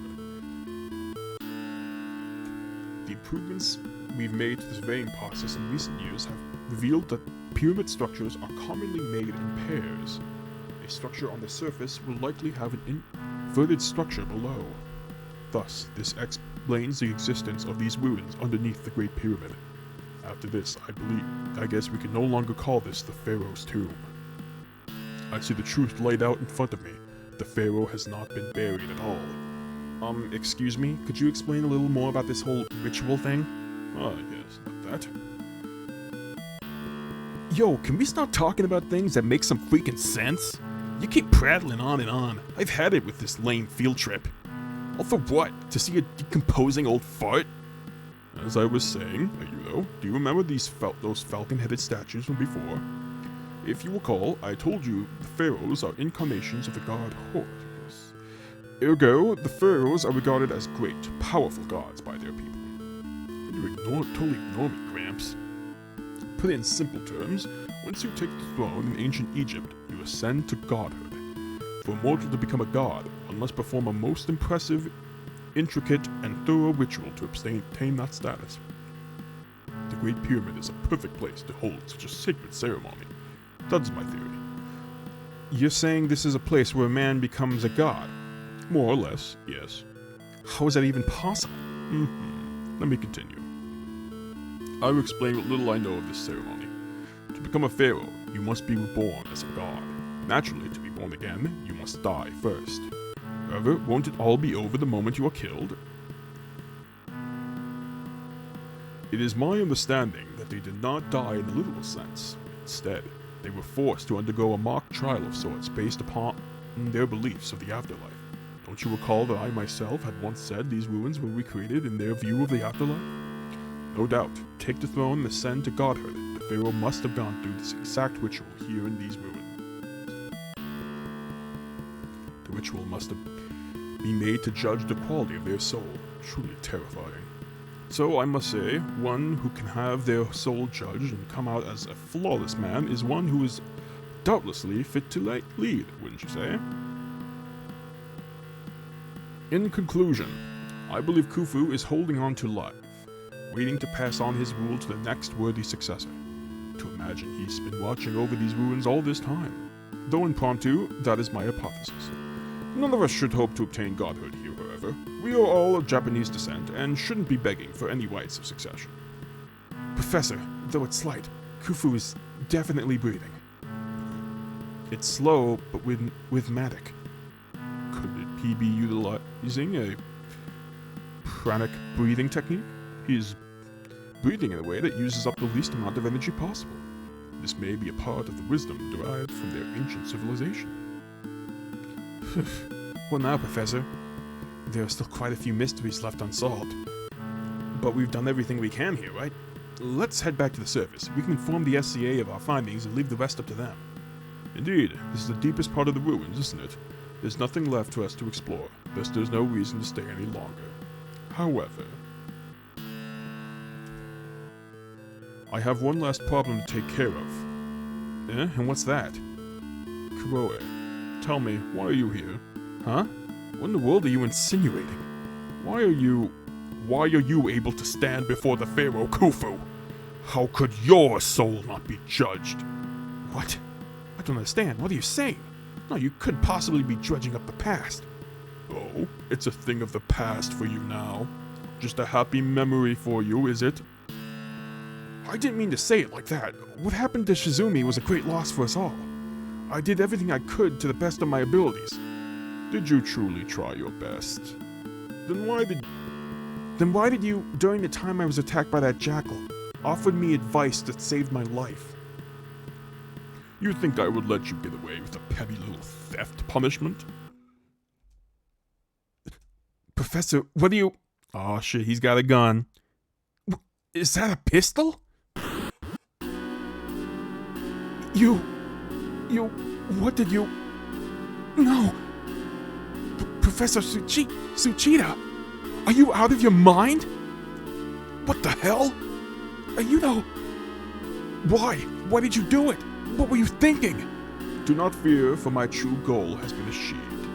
The improvements we've made to the surveying process in recent years have revealed that pyramid structures are commonly made in pairs. A structure on the surface will likely have an inverted structure below. Thus, this explains the existence of these ruins underneath the Great Pyramid. After this, I guess we can no longer call this the Pharaoh's tomb. I see the truth laid out in front of me. The Pharaoh has not been buried at all. Excuse me, could you explain a little more about this whole ritual thing? Ah, yes, that. Yo, can we start talking about things that make some freaking sense? You keep prattling on and on. I've had it with this lame field trip. All for what? To see a decomposing old fart? As I was saying, do you remember those falcon-headed statues from before? If you recall, I told you the pharaohs are incarnations of the god Horus. Ergo, the pharaohs are regarded as great, powerful gods by their people. You totally ignore me, Gramps. Put it in simple terms, once you take the throne in ancient Egypt, you ascend to godhood. For a mortal to become a god, one must perform a most impressive, intricate, and thorough ritual to obtain that status. The Great Pyramid is a perfect place to hold such a sacred ceremony. That's my theory. You're saying this is a place where a man becomes a god? More or less, yes. How is that even possible? Let me continue. I will explain what little I know of this ceremony. To become a pharaoh, you must be reborn as a god. Naturally, to be born again, you must die first. However, won't it all be over the moment you are killed? It is my understanding that they did not die in the literal sense. Instead, they were forced to undergo a mock trial of sorts based upon their beliefs of the afterlife. Don't you recall that I myself had once said these ruins were recreated in their view of the afterlife? No doubt, take the throne and ascend to godhood. The pharaoh must have gone through this exact ritual here in these ruins. The ritual must have been made to judge the quality of their soul. Truly terrifying. So I must say, one who can have their soul judged and come out as a flawless man is one who is doubtlessly fit to lead, wouldn't you say? In conclusion, I believe Khufu is holding on to life, waiting to pass on his rule to the next worthy successor. To imagine he's been watching over these ruins all this time. Though impromptu, that is my hypothesis. None of us should hope to obtain godhood here, however. We are all of Japanese descent and shouldn't be begging for any rights of succession. Professor, though it's slight, Khufu is definitely breathing. It's slow, but rhythmic. Could he be utilizing a pranic breathing technique? He is breathing in a way that uses up the least amount of energy possible. This may be a part of the wisdom derived from their ancient civilization. Well now, Professor, there are still quite a few mysteries left unsolved. But we've done everything we can here, right? Let's head back to the surface. We can inform the SCA of our findings and leave the rest up to them. Indeed, this is the deepest part of the ruins, isn't it? There's nothing left for us to explore, thus there's no reason to stay any longer. However, I have one last problem to take care of. And what's that? Kuroe, tell me, why are you here? Huh? What in the world are you insinuating? Why are you able to stand before the Pharaoh Khufu? How could your soul not be judged? What? I don't understand. What are you saying? No, you couldn't possibly be dredging up the past. Oh, it's a thing of the past for you now. Just a happy memory for you, is it? I didn't mean to say it like that. What happened to Shizumi was a great loss for us all. I did everything I could to the best of my abilities. Did you truly try your best? Then why did you, during the time I was attacked by that jackal, offer me advice that saved my life? You think I would let you get away with a petty little theft punishment? Professor, what do you... Aw, shit, he's got a gun. Is that a pistol? What did you... No! Professor Tsuchida! Are you out of your mind? What the hell? You know... Why? Why did you do it? What were you thinking? Do not fear, for my true goal has been achieved.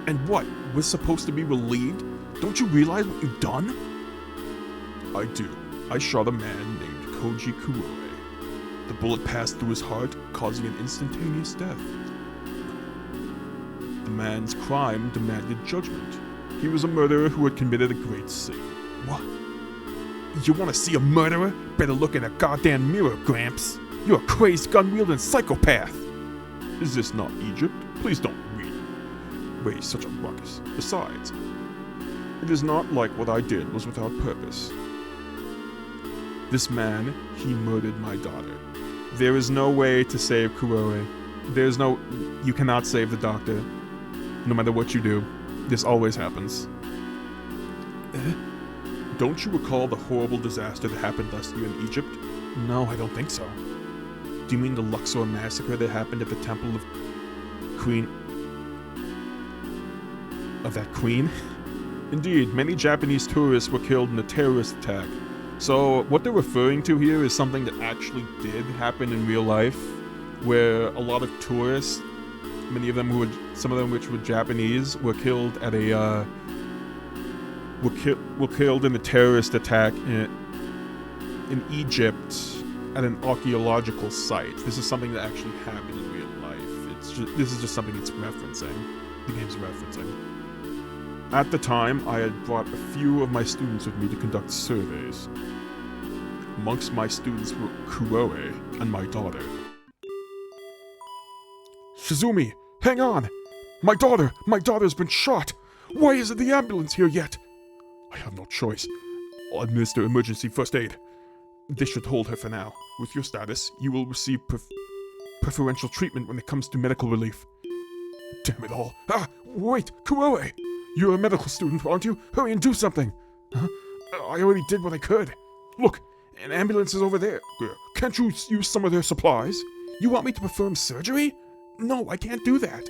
And what? We're supposed to be relieved? Don't you realize what you've done? I do. I shot a man named Koji Kuroe. The bullet passed through his heart, causing an instantaneous death. The man's crime demanded judgment. He was a murderer who had committed a great sin. What? You want to see a murderer? Better look in a goddamn mirror, Gramps. You're a crazed gun-wielding psychopath. Is this not Egypt? Please don't raise such a ruckus. Besides, it is not like what I did was without purpose. This man, he murdered my daughter. There is no way to save Kuroe. You cannot save the doctor. No matter what you do, this always happens. Don't you recall the horrible disaster that happened last year in Egypt? No, I don't think so. Do you mean the Luxor massacre that happened at the temple of that queen? Indeed, many Japanese tourists were killed in a terrorist attack. So, what they're referring to here is something that actually did happen in real life, where a lot of tourists, some of them which were Japanese, were killed at were killed in a terrorist attack in Egypt at an archaeological site. This is something that actually happened in real life. This is just something it's referencing. The game's referencing. At the time, I had brought a few of my students with me to conduct surveys. Amongst my students were Kuroe and my daughter. Shizumi, hang on! My daughter's been shot! Why isn't the ambulance here yet? I have no choice. I'll administer emergency first aid. This should hold her for now. With your status, you will receive preferential treatment when it comes to medical relief. Damn it all. Ah, wait, Kuroe! You're a medical student, aren't you? Hurry and do something! Huh? I already did what I could. Look, an ambulance is over there. Can't you use some of their supplies? You want me to perform surgery? No, I can't do that.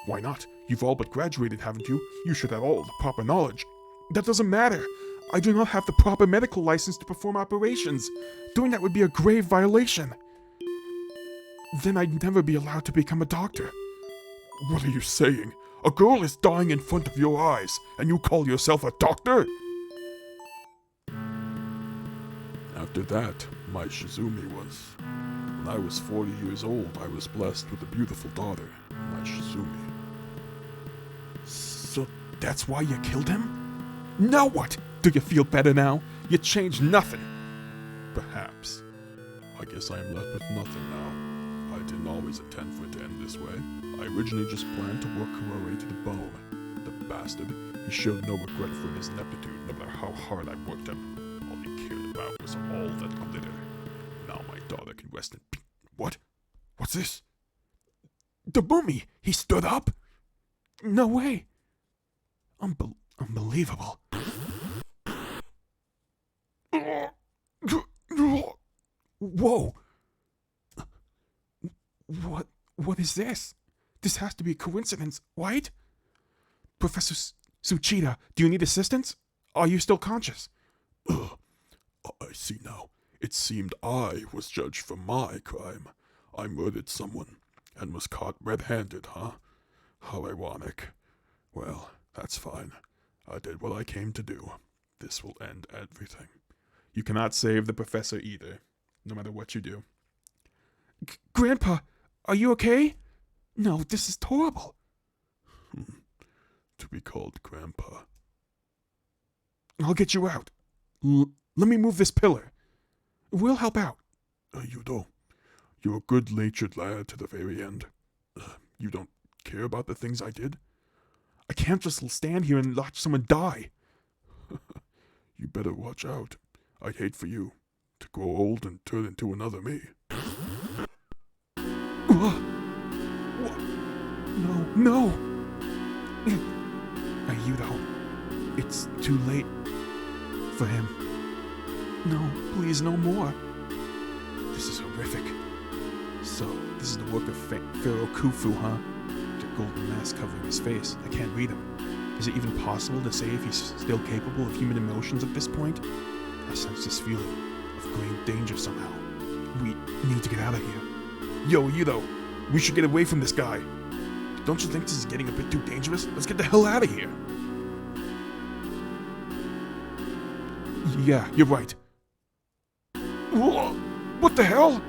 Why not? You've all but graduated, haven't you? You should have all the proper knowledge. That doesn't matter. I do not have the proper medical license to perform operations. Doing that would be a grave violation. Then I'd never be allowed to become a doctor. What are you saying? A girl is dying in front of your eyes, and you call yourself a doctor? After that, my Shizumi was... When I was 40 years old, I was blessed with a beautiful daughter, my Shizumi. So that's why you killed him? Now what? Do you feel better now? You changed nothing. Perhaps. I guess I am left with nothing now. I didn't always intend for it to end this way. I originally just planned to work Kurore to the bone. The bastard. He showed no regret for his ineptitude, no matter how hard I worked him. All he cared about was all that glitter. Now my daughter can rest in peace. What? What's this? The mummy! He stood up? No way! Unbelievable. Whoa! What is this? This has to be a coincidence, right? Professor Tsuchida, do you need assistance? Are you still conscious? I see now. It seemed I was judged for my crime. I murdered someone and was caught red-handed, huh? How ironic. Well, that's fine. I did what I came to do. This will end everything. You cannot save the professor either, no matter what you do. Grandpa, are you okay? No, this is horrible. To be called Grandpa. I'll get you out. Let me move this pillar. We'll help out. You don't. You're a good-natured lad to the very end. You don't care about the things I did? I can't just stand here and watch someone die. You better watch out. I'd hate for you to grow old and turn into another me. No. Ayudo, it's too late for him. No, please, no more. This is horrific. So, this is the work of Pharaoh Khufu, huh? The golden mask covering his face. I can't read him. Is it even possible to say if he's still capable of human emotions at this point? I sense this feeling of grave danger somehow. We need to get out of here. Yo, Ayudo, we should get away from this guy. Don't you think this is getting a bit too dangerous? Let's get the hell out of here. Yeah, you're right. Whoa, what the hell?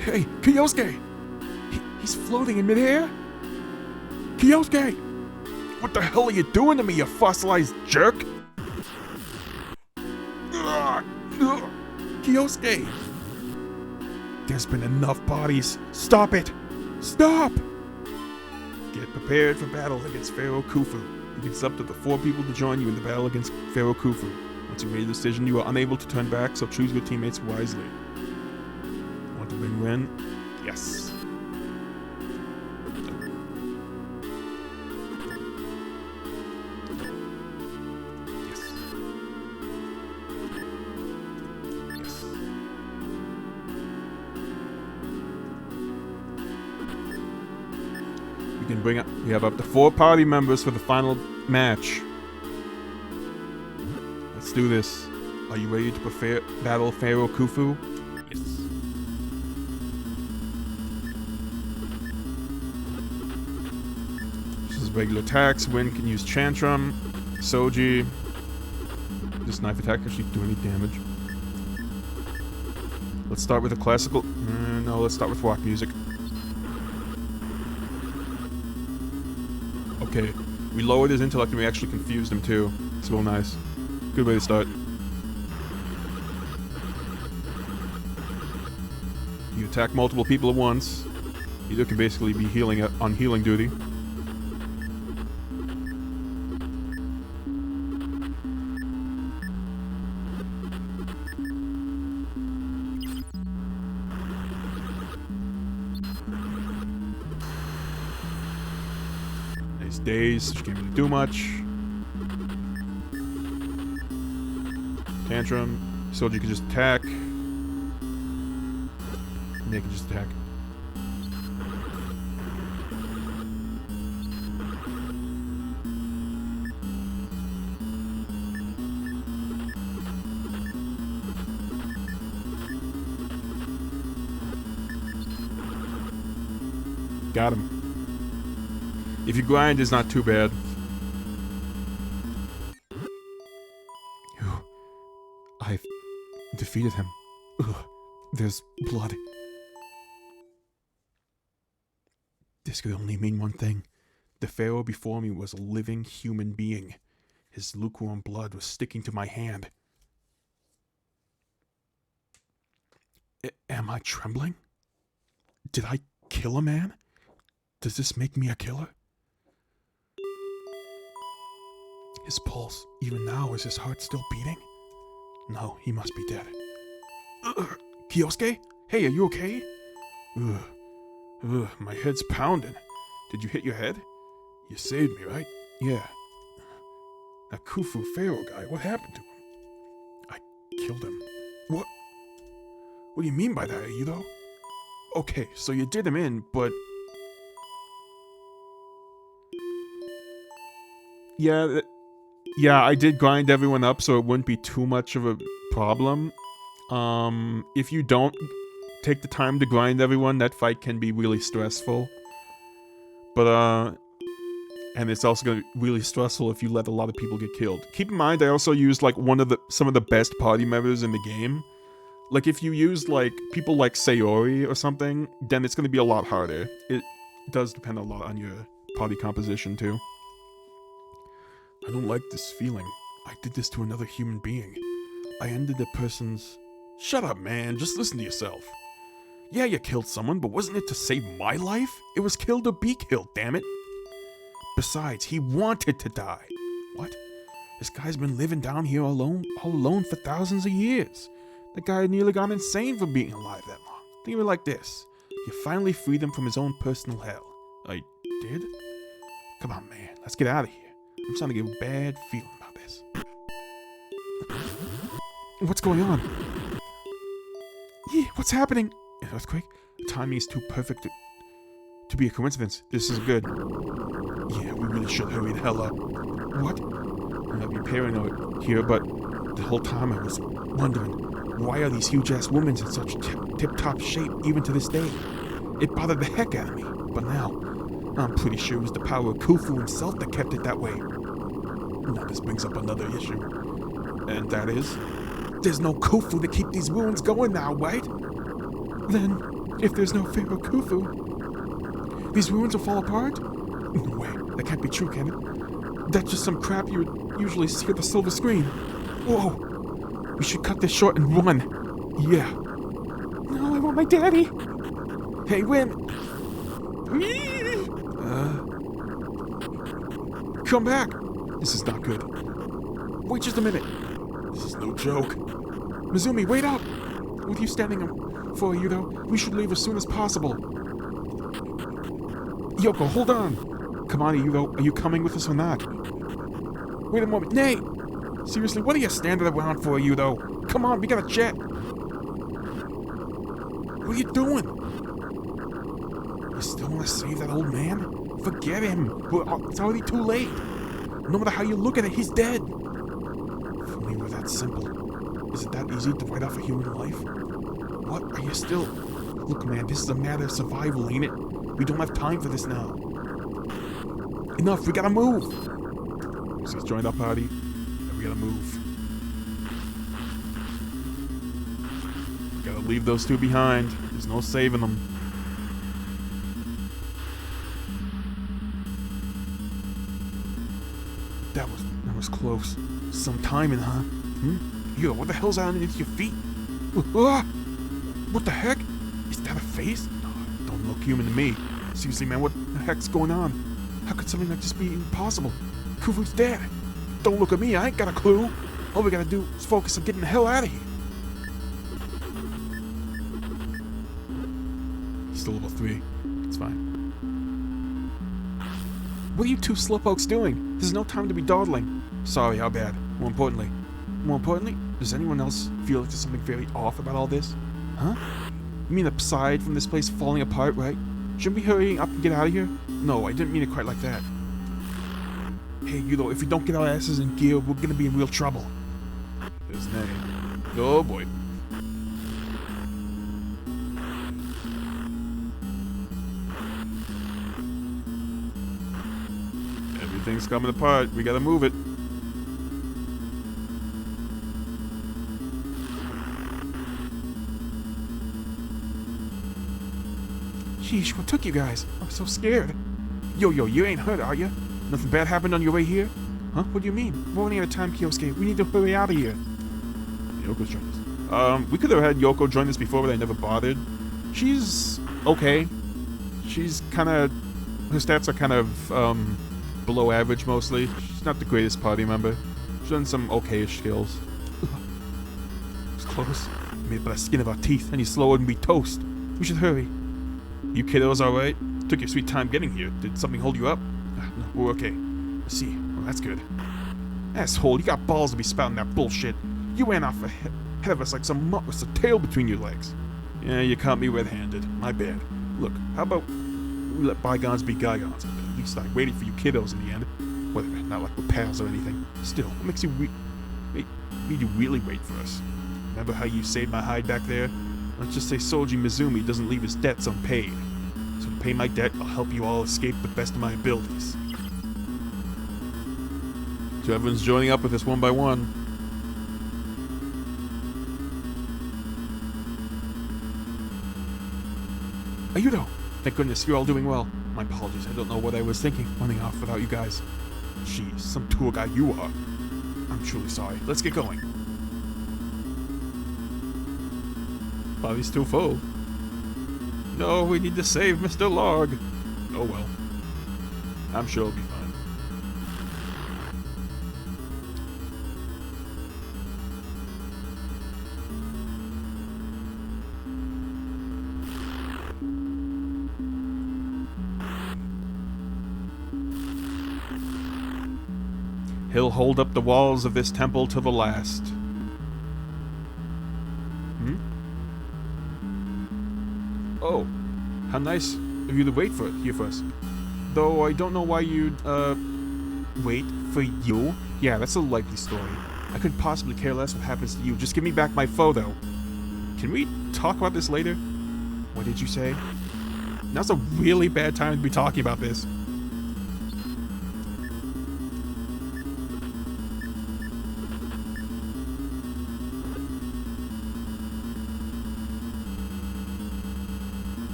Hey, Kyosuke! He's floating in midair? Kyosuke! What the hell are you doing to me, you fossilized jerk? Kyosuke! There's been enough bodies. Stop it! Stop! Get prepared for battle against Pharaoh Khufu. It's up to the 4 people to join you in the battle against Pharaoh Khufu. Once you've made a decision, you are unable to turn back, so choose your teammates wisely. Want to win? Yes. We have up to 4 party members for the final match. Let's do this. Are you ready to battle Pharaoh Khufu? Yes. This is regular attacks. Win can use Chantrum. Soji. Does knife attack actually do any damage? Let's start with a classical. No, let's start with rock music. Okay, we lowered his intellect and we actually confused him too. It's real nice. Good way to start. You attack multiple people at once. Either can basically be healing on healing duty. Days, she can't really do much. Tantrum. Soldier can just attack. They can just attack. Got him. If you grind, it's not too bad. I've defeated him. Ugh, there's blood. This could only mean one thing. The pharaoh before me was a living human being. His lukewarm blood was sticking to my hand. Am I trembling? Did I kill a man? Does this make me a killer? His pulse, even now, is his heart still beating? No, he must be dead. Kyosuke? Hey, are you okay? My head's pounding. Did you hit your head? You saved me, right? Yeah. That Khufu Pharaoh guy, what happened to him? I killed him. What? What do you mean by that, Aido? Okay, so you did him in, but... Yeah, I did grind everyone up, so it wouldn't be too much of a problem. If you don't take the time to grind everyone, that fight can be really stressful. But, and it's also gonna be really stressful if you let a lot of people get killed. Keep in mind, I also used, like, some of the best party members in the game. Like, if you use, like, people like Sayori or something, then it's gonna be a lot harder. It does depend a lot on your party composition, too. I don't like this feeling. I did this to another human being. I ended a person's... Shut up, man. Just listen to yourself. Yeah, you killed someone, but wasn't it to save my life? It was killed or be killed, damn it. Besides, he wanted to die. What? This guy's been living down here all alone for thousands of years. That guy nearly gone insane for being alive that long. Think of it like this. You finally freed him from his own personal hell. I did? Come on, man. Let's get out of here. I'm starting to get a bad feeling about this. What's going on? Yeah, what's happening? An earthquake? The timing is too perfect to be a coincidence. This is good. Yeah, we really should hurry the hell up. What? I might be paranoid here, but the whole time I was wondering, why are these huge-ass women in such tip-top shape even to this day? It bothered the heck out of me, but now, I'm pretty sure it was the power of Khufu himself that kept it that way. Now this brings up another issue, and that is, there's no Khufu to keep these ruins going now, right? Then, if there's no Pharaoh Khufu, these ruins will fall apart? No way, that can't be true, can it? That's just some crap you would usually see at the silver screen. Whoa, we should cut this short and run. Yeah. No, I want my daddy. Hey, Win. Come back. This is not good. Wait just a minute. This is no joke. Mizumi, wait up. What are you standing for, Yudo? We should leave as soon as possible. Yoko, hold on. Come on, Yudo. Are you coming with us or not? Wait a moment. Nay. Seriously, what are you standing around for, Yudo? Come on, we got a jet. What are you doing? You still want to save that old man? Forget him. It's already too late. No matter how you look at it, he's dead. If only it were that simple. Is it that easy to write off a human life? What? Are you still... Look, man, this is a matter of survival, ain't it? We don't have time for this now. Enough, we gotta move. So he's joined our party, and we gotta move. We gotta leave those two behind. There's no saving them. That was close. Some timing, huh? Yo, what the hell's underneath your feet? What the heck? Is that a face? No, don't look human to me. Seriously, man, what the heck's going on? How could something like this be impossible? Khufu's dead. Don't look at me, I ain't got a clue. All we gotta do is focus on getting the hell out of here. He's still level 3. It's fine. What are you two slowpokes doing? There's no time to be dawdling. Sorry, how bad? More importantly, Does anyone else feel like there's something very off about all this? Huh? You mean aside from this place falling apart, right? Shouldn't we hurry up and get out of here? No, I didn't mean it quite like that. Hey, you though, if we don't get our asses in gear, we're gonna be in real trouble. There's Nay. Oh boy. Everything's coming apart. We gotta move it. Sheesh, what took you guys? I'm so scared. Yo, you ain't hurt, are you? Nothing bad happened on your way here? Huh? What do you mean? We're running out of time, Kyosuke. We need to hurry out of here. Yoko's joined us. We could have had Yoko join us before, but I never bothered. She's okay. She's kind of... Her stats are kind of, below average, mostly. She's not the greatest party member. She's done some okay-ish skills. It's close. Made by the skin of our teeth. Any slower than we toast. We should hurry. You kiddos alright? Took your sweet time getting here. Did something hold you up? No, we're okay. I see. Well, that's good. Asshole, you got balls to be spouting that bullshit. You ran off ahead of us like some mutt with a tail between your legs. Yeah, you caught me red-handed. My bad. Look, how about we let bygones be bygones? At least I waited for you kiddos in the end. Whatever, not like we're pals or anything. Still, what makes you made you really wait for us? Remember how you saved my hide back there? Let's just say Soji Mizumi doesn't leave his debts unpaid. So to pay my debt, I'll help you all escape the best of my abilities. So everyone's joining up with us one by one. Ayudo! Thank goodness, you're all doing well. My apologies, I don't know what I was thinking, running off without you guys. Jeez, some tour guy you are. I'm truly sorry. Let's get going. Body's too full. No, we need to save Mr. Log. Oh well. I'm sure it'll be fine. He'll hold up the walls of this temple to the last. Oh, how nice of you to wait for it here for us. Though I don't know why you'd, wait for you? Yeah, that's a likely story. I couldn't possibly care less what happens to you. Just give me back my photo. Can we talk about this later? What did you say? Now's a really bad time to be talking about this.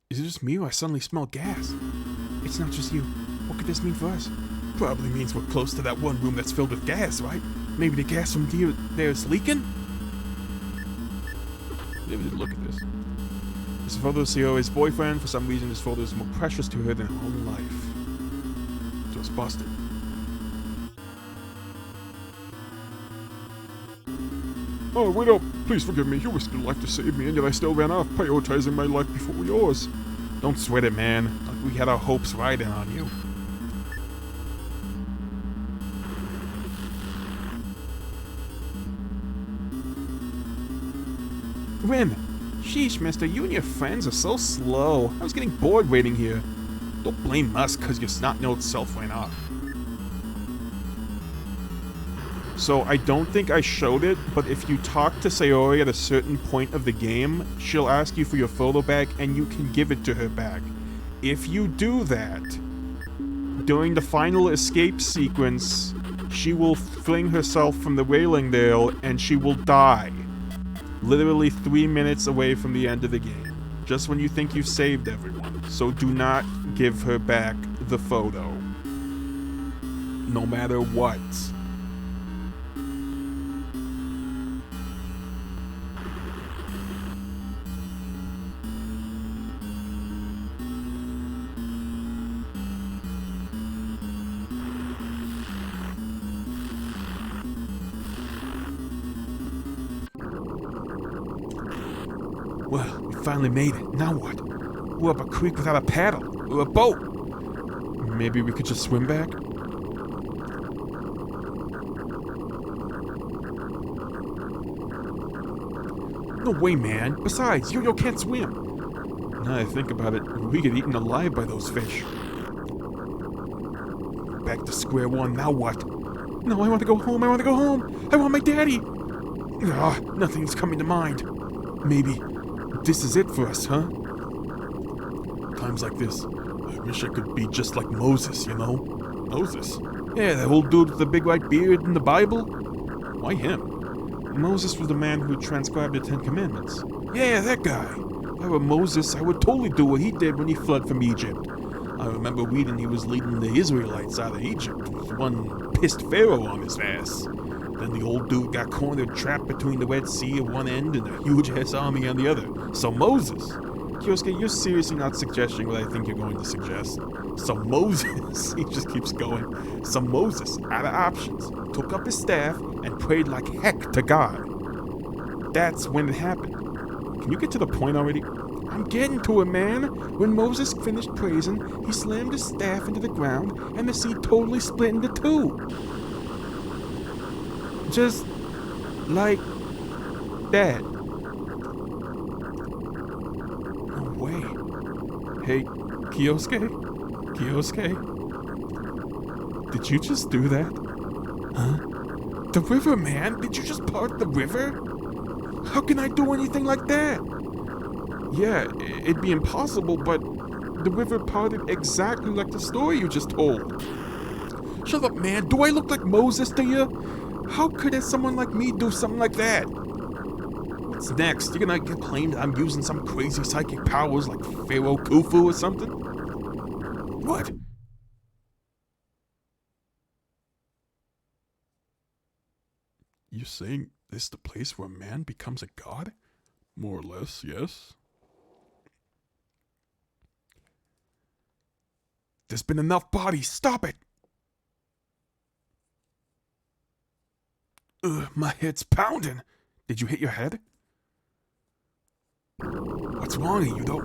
Is it just me or I suddenly smell gas? It's not just you. What could this mean for us? Probably means we're close to that one room that's filled with gas, right? Maybe the gas from there is leaking? Maybe look at this. This photo of Sayori's boyfriend. For some reason, this photo is more precious to her than her own life. So it's busted. Oh, wait up. Please forgive me. You risked your life to save me, and yet I still ran off, prioritizing my life before yours. Don't sweat it, man. Like we had our hopes riding on you. Rin! Sheesh, mister, you and your friends are so slow. I was getting bored waiting here. Don't blame us because your snot-nosed self ran off. So I don't think I showed it, but if you talk to Sayori at a certain point of the game, she'll ask you for your photo back and you can give it to her back. If you do that, during the final escape sequence, she will fling herself from the railing there and she will die. Literally 3 minutes away from the end of the game. Just when you think you've saved everyone. So do not give her back the photo. No matter what. Well, we finally made it. Now what? We're up a creek without a paddle, or a boat. Maybe we could just swim back? No way, man. Besides, Yo-Yo can't swim. Now I think about it, we get eaten alive by those fish. Back to square one, now what? No, I want to go home, I want my daddy! Nothing's coming to mind. Maybe this is it for us, huh? Times like this, I wish I could be just like Moses, you know? Moses? Yeah, that old dude with the big white beard in the Bible? Why him? Moses was the man who transcribed the Ten Commandments. Yeah, that guy. If I were Moses, I would totally do what he did when he fled from Egypt. I remember reading he was leading the Israelites out of Egypt with one pissed pharaoh on his ass. Then the old dude got cornered, trapped between the Red Sea at one end and a huge-ass army on the other. So Moses. Kyosuke, you're seriously not suggesting what I think you're going to suggest. So Moses, he just keeps going. So Moses, out of options, took up his staff and prayed like heck to God. That's when it happened. Can you get to the point already? I'm getting to it, man. When Moses finished praising, he slammed his staff into the ground and the sea totally split into two. Just like that. No way. Hey, Kyosuke? Did you just do that? Huh? The river, man! Did you just part the river? How can I do anything like that? Yeah, it'd be impossible, but the river parted exactly like the story you just told. Shut up, man. Do I look like Moses to you? How could someone like me do something like that? What's next? You're gonna claim that I'm using some crazy psychic powers like Pharaoh Khufu or something? What? You're saying this is the place where a man becomes a god? More or less, yes. There's been enough bodies. Stop it! My head's pounding. Did you hit your head? What's wrong with you, though?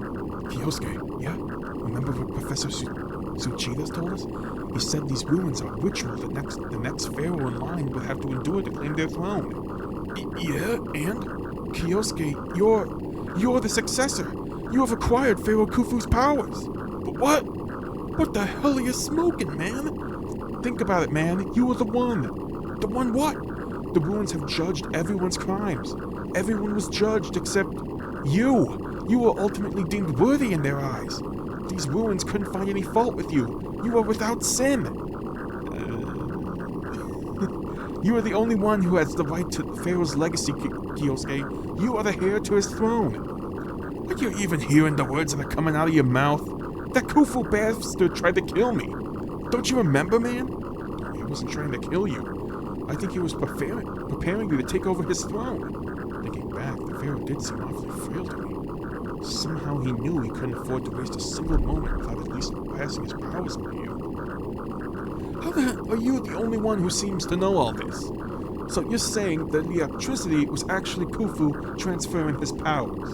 Kyosuke, yeah? Remember what Professor Tsuchida's told us? He said these ruins are a ritual that the next pharaoh in line would have to endure to claim their throne. Yeah, and? Kyosuke, you're the successor. You have acquired Pharaoh Khufu's powers. But what? What the hell are you smoking, man? Think about it, man. You were the one. The one what? The ruins have judged everyone's crimes. Everyone was judged except you. You were ultimately deemed worthy in their eyes. These ruins couldn't find any fault with you. You are without sin. You are the only one who has the right to Pharaoh's legacy, Kyosuke. You are the heir to his throne. Are you even hearing the words that are coming out of your mouth? That Khufu bastard tried to kill me. Don't you remember, man? He wasn't trying to kill you. I think he was preparing you to take over his throne. Thinking back, the Pharaoh did seem awfully frail to me. Somehow he knew he couldn't afford to waste a single moment without at least passing his powers on you. How the hell are you the only one who seems to know all this? So you're saying that the electricity was actually Khufu transferring his powers.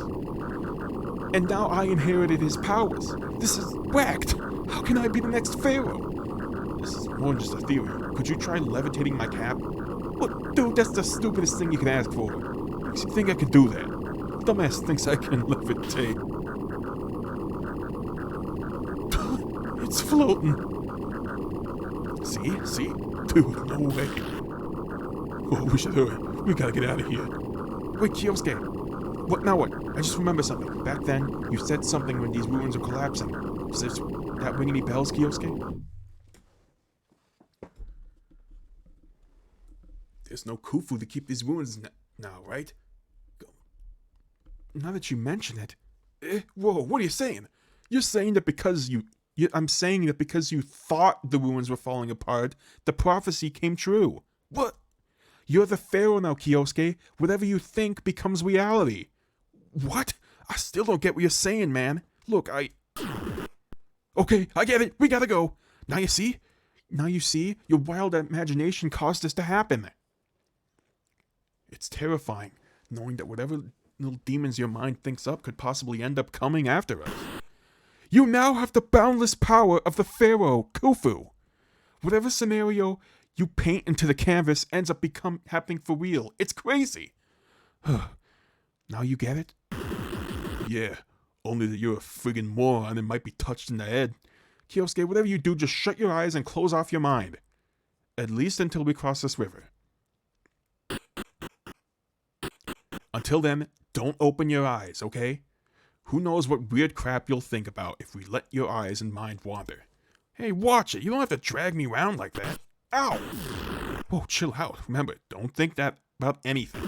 And now I inherited his powers. This is whacked. How can I be the next pharaoh? This is more than just a theory. Could you try levitating my cap? What, dude, that's the stupidest thing you can ask for. Makes you think I could do that. Dumbass thinks I can levitate. It's floating. See? Dude, no way. Oh, we should hurry. We gotta get out of here. Wait, Kyosuke. What now what? I just remember something. Back then, you said something when these ruins were collapsing. Does that ring any bells, Kyosuke? There's no Khufu to keep these ruins now, right? Now that you mention it... whoa, what are you saying? You're saying that because I'm saying that because you thought the ruins were falling apart, the prophecy came true. What? You're the pharaoh now, Kyosuke. Whatever you think becomes reality. What? I still don't get what you're saying, man. Look, Okay, I get it. We gotta go. Now you see? Your wild imagination caused this to happen. It's terrifying, knowing that whatever little demons your mind thinks up could possibly end up coming after us. You now have the boundless power of the pharaoh, Khufu. Whatever scenario you paint into the canvas ends up happening for real. It's crazy. Now you get it? Yeah, only that you're a friggin' moron and might be touched in the head. Kyosuke, whatever you do, just shut your eyes and close off your mind. At least until we cross this river. Until then, don't open your eyes, okay? Who knows what weird crap you'll think about if we let your eyes and mind wander. Hey, watch it. You don't have to drag me around like that. Ow! Whoa, chill out. Remember, don't think that about anything.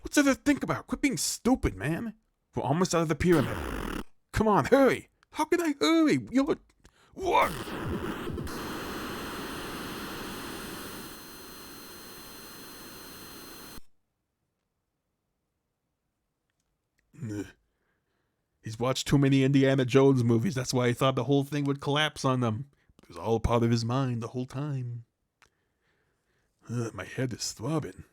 What's there to think about? Quit being stupid, man. We're almost out of the pyramid. Come on, hurry. How can I hurry? You're... What? He's watched too many Indiana Jones movies. That's why he thought the whole thing would collapse on them. It was all part of his mind the whole time. My head is throbbing.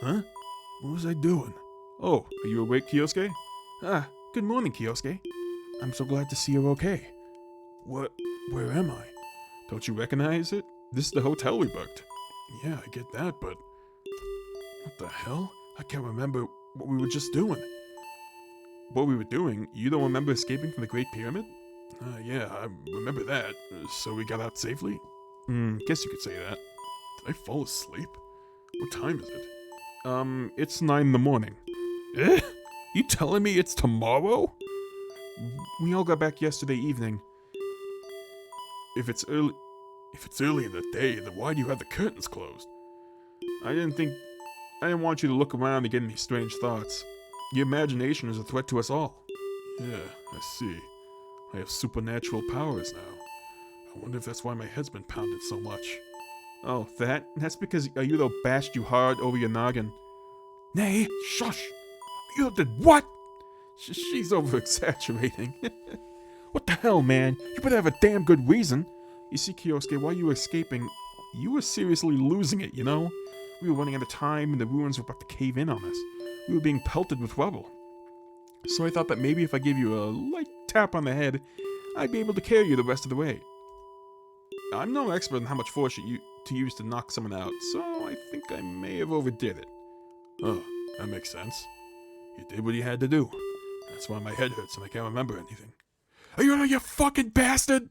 Huh? What was I doing? Oh, are you awake, Kyosuke? Ah, good morning, Kyosuke. I'm so glad to see you're okay. What? Where am I? Don't you recognize it? This is the hotel we booked. Yeah, I get that, but... What the hell? I can't remember what we were just doing. What we were doing? You don't remember escaping from the Great Pyramid? Yeah, I remember that. So we got out safely? Guess you could say that. Did I fall asleep? What time is it? It's 9 in the morning. Eh? You telling me it's tomorrow? We all got back yesterday evening. If it's early in the day, then why do you have the curtains closed? I didn't want you to look around and get any strange thoughts. Your imagination is a threat to us all. Yeah, I see. I have supernatural powers now. I wonder if that's why my head's been pounded so much. Oh, that's because Ayudo bashed you hard over your noggin. Nay, shush! You did what? She's over-exaggerating. What the hell, man? You better have a damn good reason. You see, Kyosuke, while you were escaping, you were seriously losing it, you know? We were running out of time and the ruins were about to cave in on us. We were being pelted with rubble. So I thought that maybe if I gave you a light tap on the head, I'd be able to carry you the rest of the way. I'm no expert in how much force to use to knock someone out, so I think I may have overdid it. Oh, that makes sense. You did what you had to do. That's why my head hurts and I can't remember anything. Are you fucking bastard?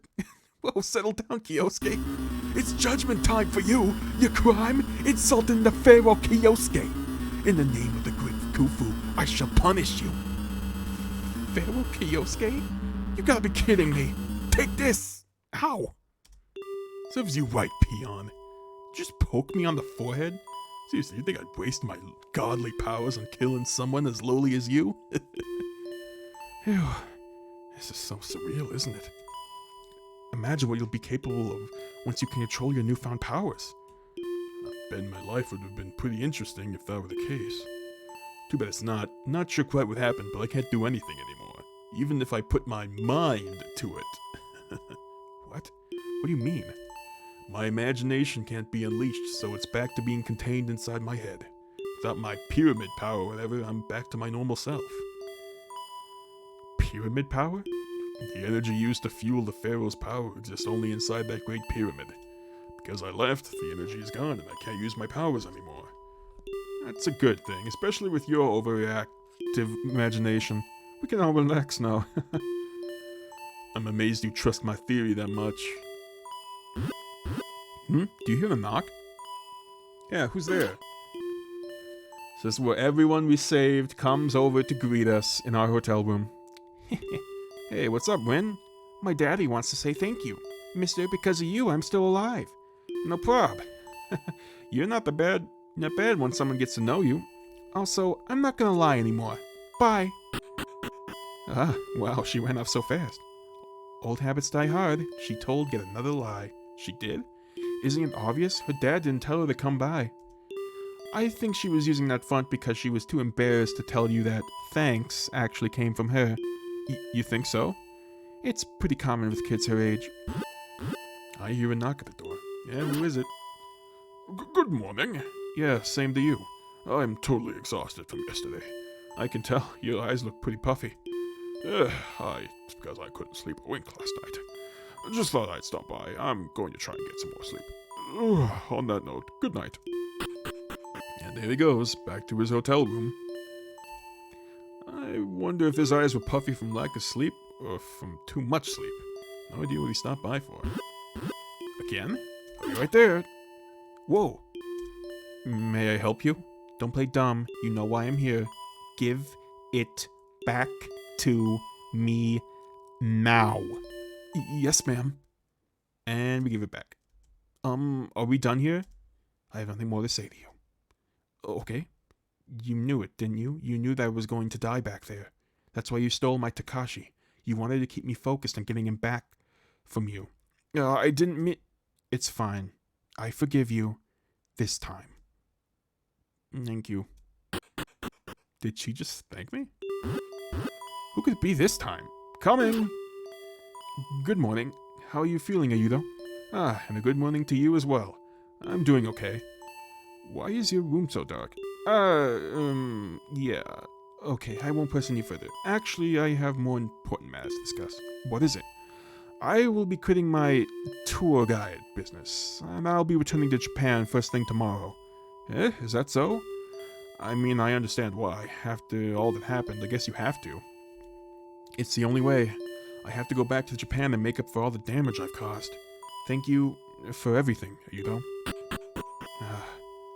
Whoa, settle down, Kyosuke. It's judgment time for you. Your crime, insulting the Pharaoh Kyosuke. In the name of the great Khufu, I shall punish you. Pharaoh Kyosuke? You gotta be kidding me. Take this. Ow. Serves you right, peon. Just poke me on the forehead? Seriously, you think I'd waste my godly powers on killing someone as lowly as you? Phew. This is so surreal, isn't it? Imagine what you'll be capable of once you can control your newfound powers. I bet my life would have been pretty interesting if that were the case. Too bad it's not. Not sure quite what happened, but I can't do anything anymore. Even if I put my mind to it. What? What do you mean? My imagination can't be unleashed, so it's back to being contained inside my head. Without my pyramid power or whatever, I'm back to my normal self. Pyramid power? The energy used to fuel the Pharaoh's power exists only inside that great pyramid. Because I left, the energy is gone and I can't use my powers anymore. That's a good thing, especially with your overreactive imagination. We can all relax now. I'm amazed you trust my theory that much. Do you hear the knock? Yeah, who's there? This is where everyone we saved comes over to greet us in our hotel room. Hey, what's up, Rin? My daddy wants to say thank you. Mister, because of you, I'm still alive. No prob. You're not bad when someone gets to know you. Also, I'm not gonna lie anymore. Bye. Ah, wow, she ran off so fast. Old habits die hard. She told get another lie. She did? Isn't it obvious? Her dad didn't tell her to come by. I think she was using that front because she was too embarrassed to tell you that thanks actually came from her. You think so? It's pretty common with kids her age. I hear a knock at the door. Yeah, who is it? Good morning. Yeah, same to you. I'm totally exhausted from yesterday. I can tell. Your eyes look pretty puffy. It's because I couldn't sleep a wink last night. Just thought I'd stop by. I'm going to try and get some more sleep. On that note, good night. And there he goes, back to his hotel room. I wonder if his eyes were puffy from lack of sleep or from too much sleep. No idea what he stopped by for. Again? Oh, you're right there. Whoa. May I help you? Don't play dumb. You know why I'm here. Give it back to me now. Yes, ma'am. And we give it back. Are we done here? I have nothing more to say to you. Okay. You knew it, didn't you? You knew that I was going to die back there. That's why you stole my Takashi. You wanted to keep me focused on getting him back from you. I didn't mean... It's fine. I forgive you. This time. Thank you. Did she just thank me? Who could it be this time? Coming! Good morning. How are you feeling, Ayudo? And a good morning to you as well. I'm doing okay. Why is your room so dark? Yeah. Okay, I won't press any further. Actually, I have more important matters to discuss. What is it? I will be quitting my tour guide business, and I'll be returning to Japan first thing tomorrow. Is that so? I mean, I understand why. After all that happened, I guess you have to. It's the only way. I have to go back to Japan and make up for all the damage I've caused. Thank you for everything, Ayudo.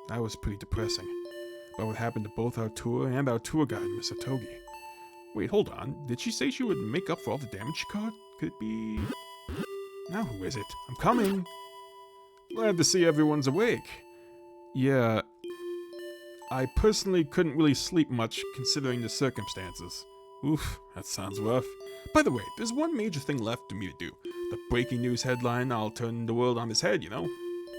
That was pretty depressing. About what happened to both our tour and our tour guide, Miss Otogi. Wait, hold on. Did she say she would make up for all the damage she caused? Could it be... Now who is it? I'm coming! Glad to see everyone's awake. Yeah, I personally couldn't really sleep much considering the circumstances. Oof, that sounds rough. By the way, there's one major thing left for me to do. The breaking news headline, I'll turn the world on its head, you know?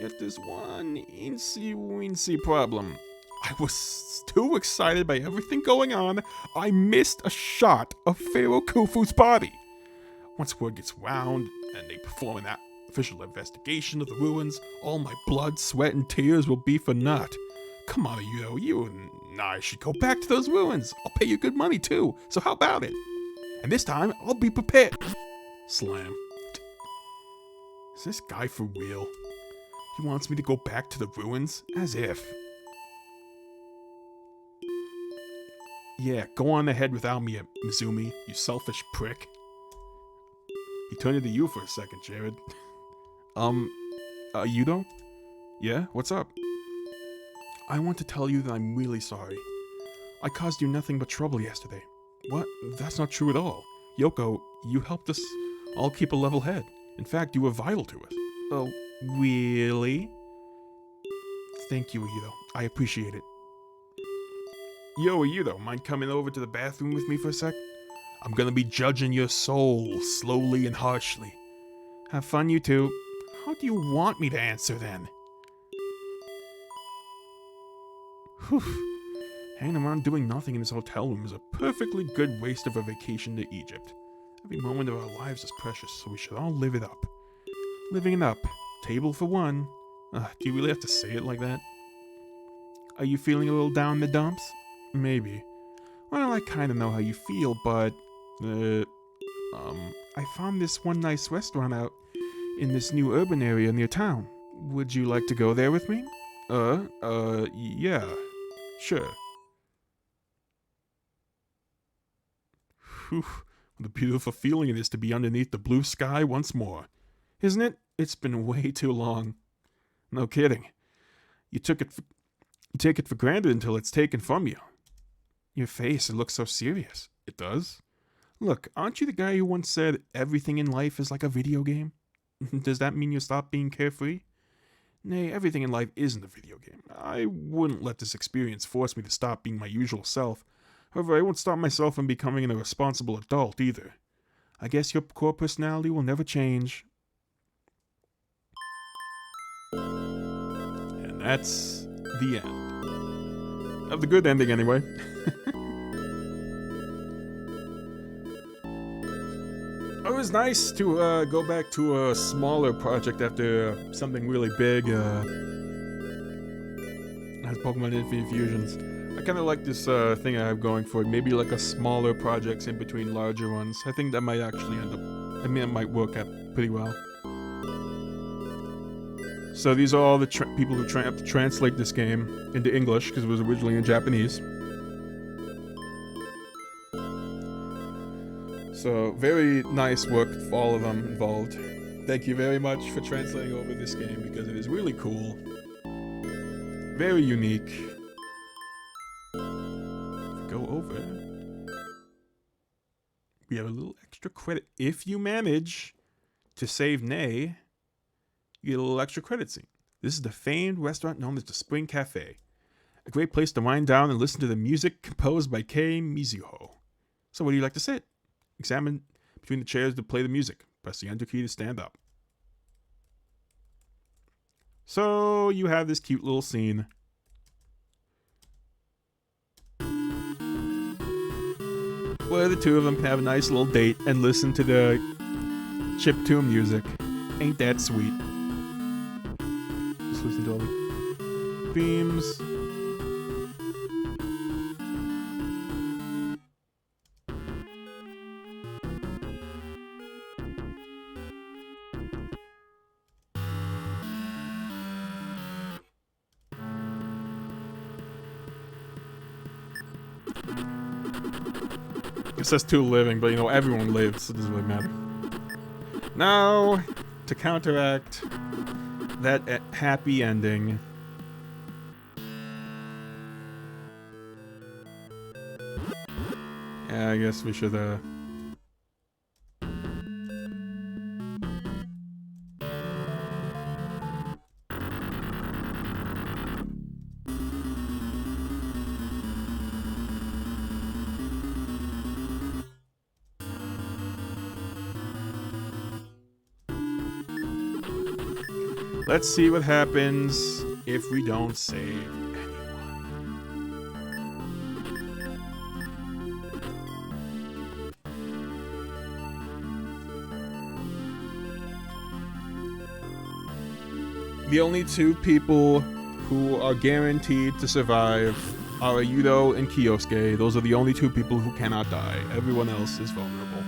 Yet there's one eensy-weensy problem. I was too excited by everything going on, I missed a shot of Pharaoh Khufu's body. Once word gets round, and they perform an official investigation of the ruins, all my blood, sweat, and tears will be for naught. Come on, you and I should go back to those ruins. I'll pay you good money, too, so how about it? And this time, I'll be prepared. Slam. Is this guy for real? He wants me to go back to the ruins? As if. Yeah, go on ahead without me, Mizumi, you selfish prick. He turned into you for a second, Jared. Yudo? Yeah, what's up? I want to tell you that I'm really sorry. I caused you nothing but trouble yesterday. What? That's not true at all. Yoko, you helped us all keep a level head. In fact, you were vital to us. Oh, really? Thank you, Yudo. I appreciate it. Yo, Yudo, mind coming over to the bathroom with me for a sec? I'm gonna be judging your soul slowly and harshly. Have fun, you two. How do you want me to answer then? Whew. Hanging around doing nothing in this hotel room is a perfectly good waste of a vacation to Egypt. Every moment of our lives is precious, so we should all live it up. Living it up. Table for one. Do you really have to say it like that? Are you feeling a little down in the dumps? Maybe. Well, I kinda know how you feel, but... I found this one nice restaurant out in this new urban area near town. Would you like to go there with me? Yeah. Sure. Whew. What a beautiful feeling it is to be underneath the blue sky once more. Isn't it? It's been way too long. No kidding. You take it for granted until it's taken from you. Your face, it looks so serious. It does? Look, aren't you the guy who once said everything in life is like a video game? Does that mean you stop being carefree? Nay, everything in life isn't a video game. I wouldn't let this experience force me to stop being my usual self. However, I won't stop myself from becoming a responsible adult either. I guess your core personality will never change. And that's the end. Of the good ending, anyway. It was nice to go back to a smaller project after something really big as Pokemon Infinite Fusions. I kind of like this thing I have going for it. Maybe like a smaller projects in between larger ones. I think that might actually end up... I mean, it might work out pretty well. So these are all the people who have to translate this game into English because it was originally in Japanese. So very nice work for all of them involved. Thank you very much for translating over this game because it is really cool. Very unique. Go over. We have a little extra credit. If you manage to save Nay, you get a little extra credit scene. This is the famed restaurant known as the Spring Cafe. A great place to wind down and listen to the music composed by Kei Mizuho. So where do you like to sit? Examine between the chairs to play the music. Press the enter key to stand up. So you have this cute little scene. Where the two of them can have a nice little date and listen to the chiptune music. Ain't that sweet? Just listen to all the themes. It says two living, but you know, everyone lives, so it doesn't really matter. Now, to counteract that happy ending, yeah, I guess we should, let's see what happens if we don't save anyone. The only two people who are guaranteed to survive are Ayudo and Kyosuke. Those are the only two people who cannot die. Everyone else is vulnerable.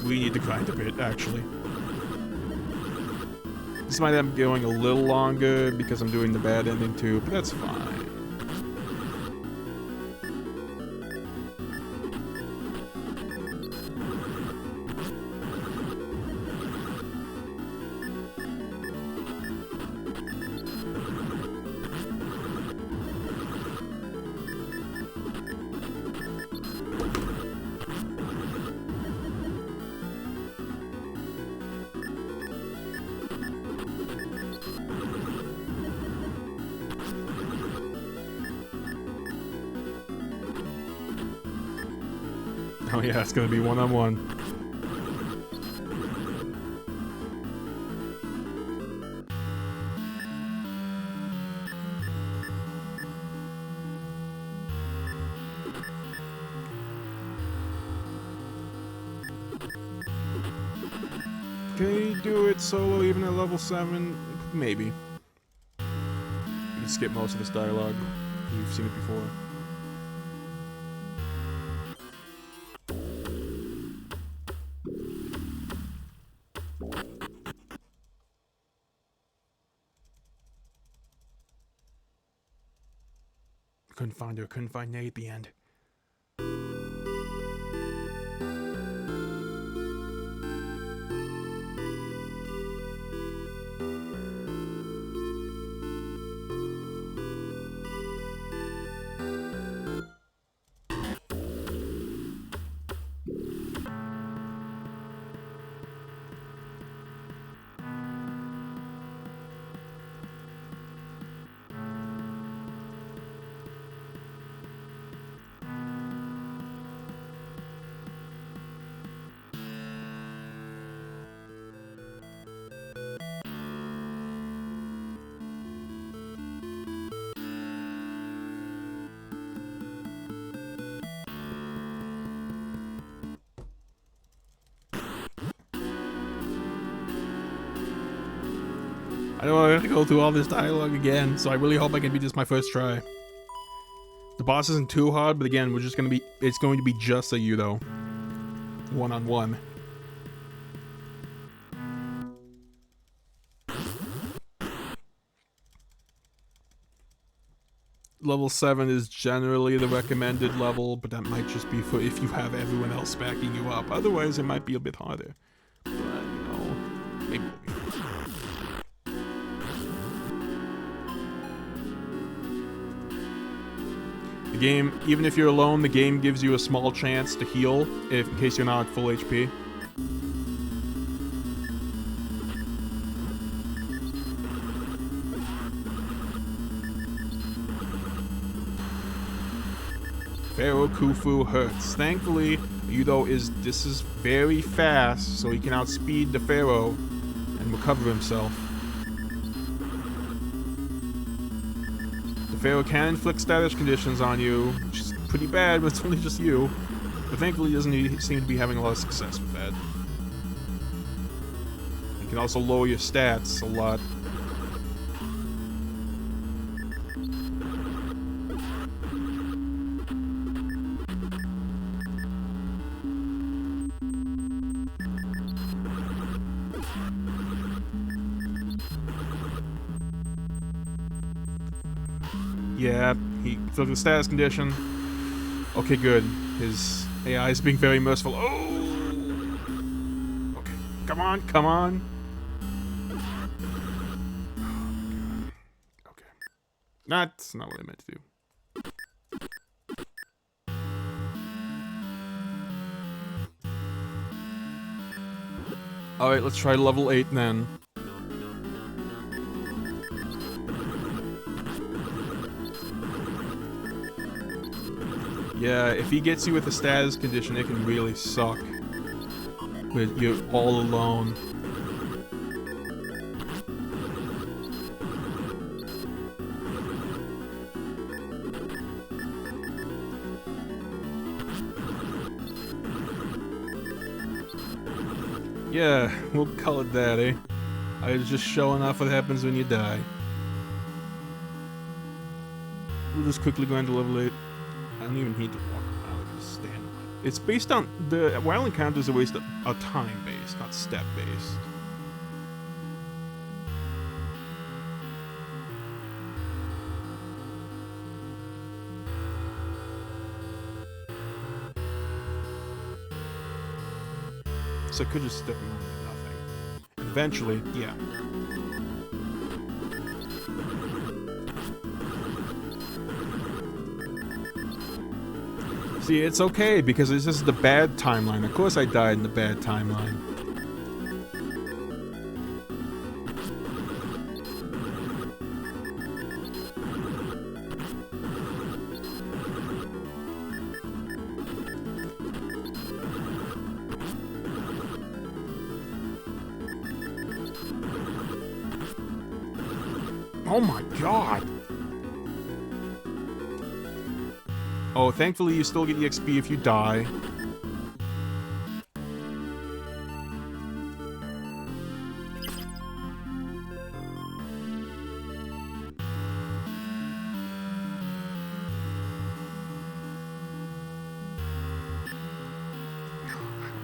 We need to grind a bit, actually. This might end up going a little longer because I'm doing the bad ending too, but that's fine. Oh yeah, it's gonna be one-on-one. Can you do it solo even at level 7? Maybe. You can skip most of this dialogue. You've seen it before. Couldn't find her, couldn't find Nate at the end. I don't want to go through all this dialogue again, so I really hope I can beat this my first try. The boss isn't too hard, but again, it's going to be just a Yudo. one-on-one. Level 7 is generally the recommended level, but that might just be for if you have everyone else backing you up. Otherwise, it might be a bit harder. But, you know, maybe we'll be fine. The game, even if you're alone, the game gives you a small chance to heal in case you're not at full HP. Pharaoh Khufu hurts. Thankfully, Yudo this is very fast, so he can outspeed the Pharaoh and recover himself. The Pharaoh can inflict status conditions on you, which is pretty bad, but it's only just you. But thankfully, he doesn't seem to be having a lot of success with that. He can also lower your stats a lot. Yeah, he took the status condition. Okay, good. His AI is being very merciful. Oh! Okay, come on, come on. Oh my god. Okay. That's not what I meant to do. Alright, let's try level 8 then. Yeah, if he gets you with a status condition, it can really suck. With you all alone. Yeah, we'll call it that, eh? I was just showing off what happens when you die. We'll just quickly go into level 8. I don't even need to walk around, I can just stand on it. It's based on the wild encounters are time based, not step based. So I could just step around and nothing. Eventually, yeah. See, it's okay, because this is the bad timeline. Of course I died in the bad timeline. Oh my god! Oh, thankfully you still get the XP if you die.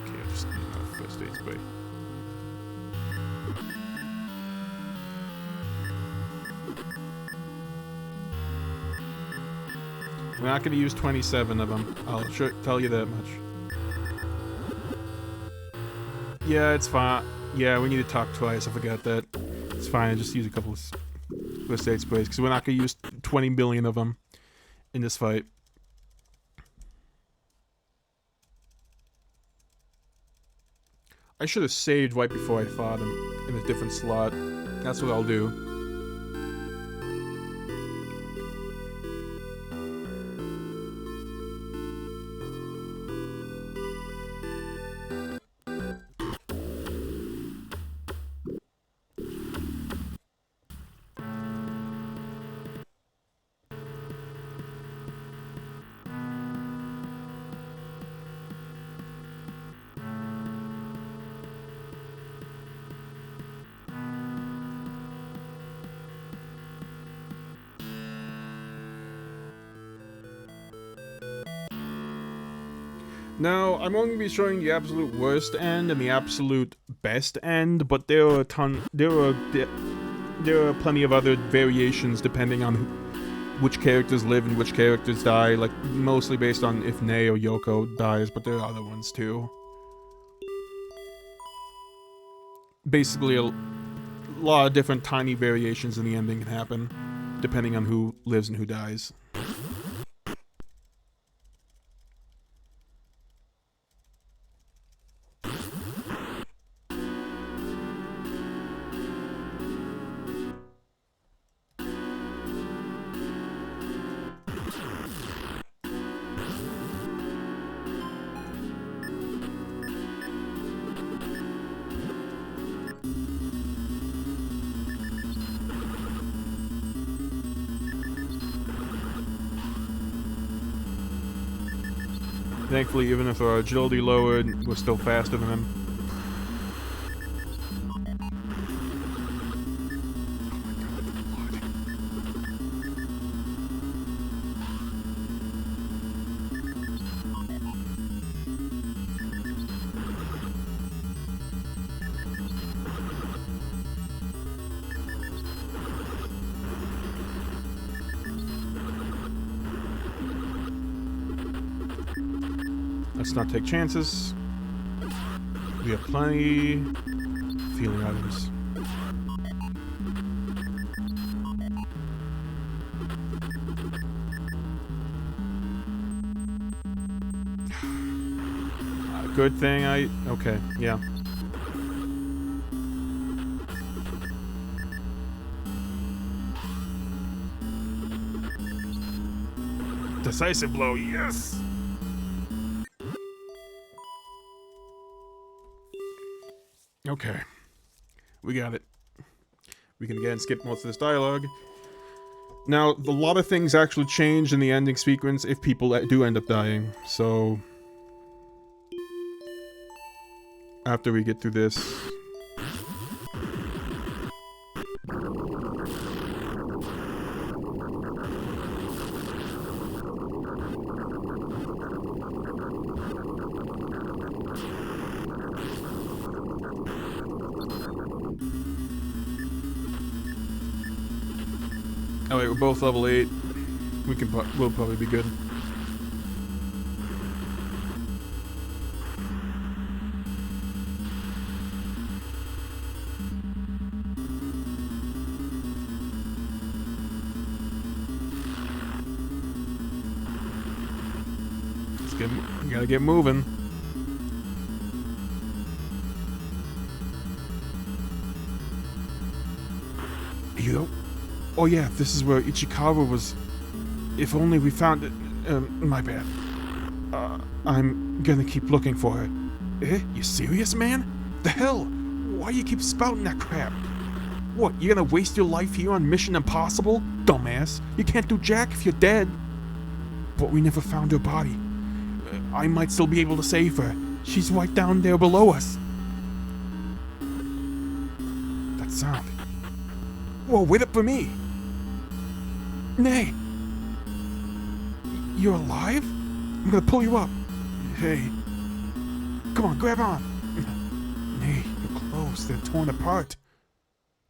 Okay, I just need another first aid spray. We're not going to use 27 of them. I'll tell you that much. Yeah, it's fine. Yeah, we need to talk twice. I forgot that. It's fine. I just use a couple of first aid sprays because we're not going to use 20 million of them in this fight. I should have saved right before I fought him in a different slot. That's what I'll do. Now, I'm only going to be showing the absolute worst end and the absolute best end, but there are plenty of other variations depending on which characters live and which characters die, like mostly based on if Nei or Yoko dies, but there are other ones too. Basically, a lot of different tiny variations in the ending can happen, depending on who lives and who dies. Thankfully, even if our agility lowered, we're still faster than him. Let's not take chances. We have plenty. Feeling items. Good thing okay, yeah. Decisive blow, yes! Okay. We got it. We can again skip most of this dialogue. Now, a lot of things actually change in the ending sequence if people do end up dying, so... After we get through this... Alright, we're both level 8. We'll probably be good. We gotta get moving. Oh yeah, this is where Ichikawa was. If only we found it. My bad. I'm gonna keep looking for her. Eh? You serious, man? The hell? Why you keep spouting that crap? What, you gonna waste your life here on Mission Impossible? Dumbass. You can't do jack if you're dead. But we never found her body. I might still be able to save her. She's right down there below us. That sound. Whoa, wait up for me. Nay. You're alive? I'm gonna pull you up. Hey. Come on, grab on. Nay, your clothes, they're torn apart.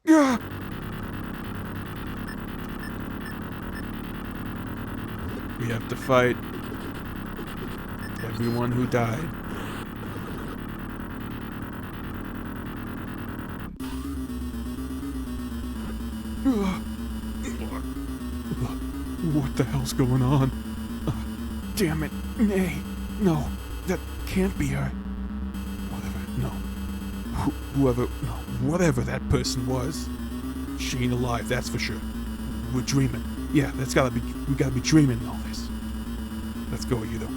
Yeah. We have to fight everyone who died. What the hell's going on? Damn it. Nay. No. That can't be her. Whatever. No. Whoever. No. Whatever that person was. She ain't alive, that's for sure. We're dreaming. Yeah, that's gotta be. We gotta be dreaming all this. Let's go, Yudo.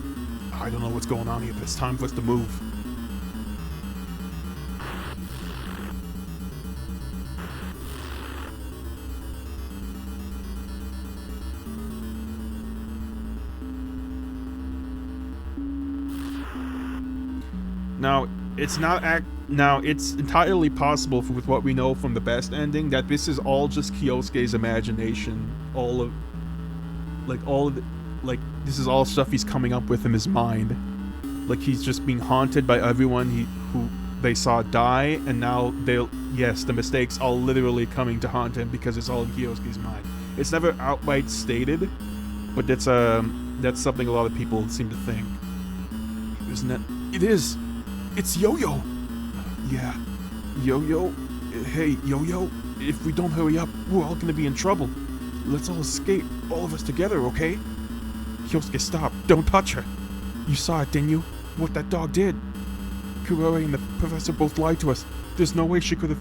I don't know what's going on here, but it's time for us to move. Now, it's entirely possible with what we know from the best ending that this is all just Kyosuke's imagination. This is all stuff he's coming up with in his mind. Like he's just being haunted by everyone who they saw die, and now yes, the mistakes are literally coming to haunt him because it's all in Kyosuke's mind. It's never outright stated, but that's something a lot of people seem to think. Isn't it? It is. It's Yo-Yo. Yeah. Yo-Yo. Hey, Yo-Yo. If we don't hurry up, we're all gonna be in trouble. Let's all escape, all of us together, okay? Kyosuke, stop. Don't touch her. You saw it, didn't you? What that dog did. Kurore and the professor both lied to us. There's no way she could have...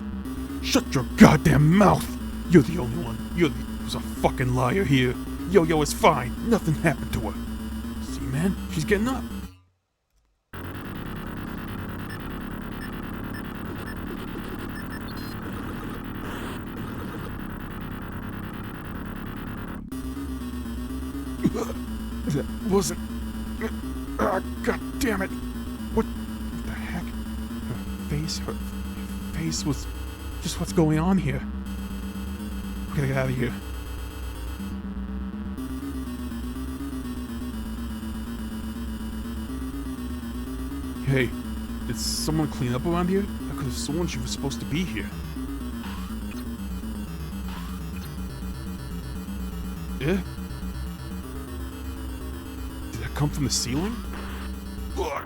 Shut your goddamn mouth! You're the only one. Who's a fucking liar here. Yo-Yo is fine. Nothing happened to her. See, man? She's getting up. That wasn't... God damn it. What the heck? Her face was just what's going on here. We gotta get out of here. Hey, did someone clean up around here? I could have sworn she was supposed to be here. Eh? Did that come from the ceiling? Ugh.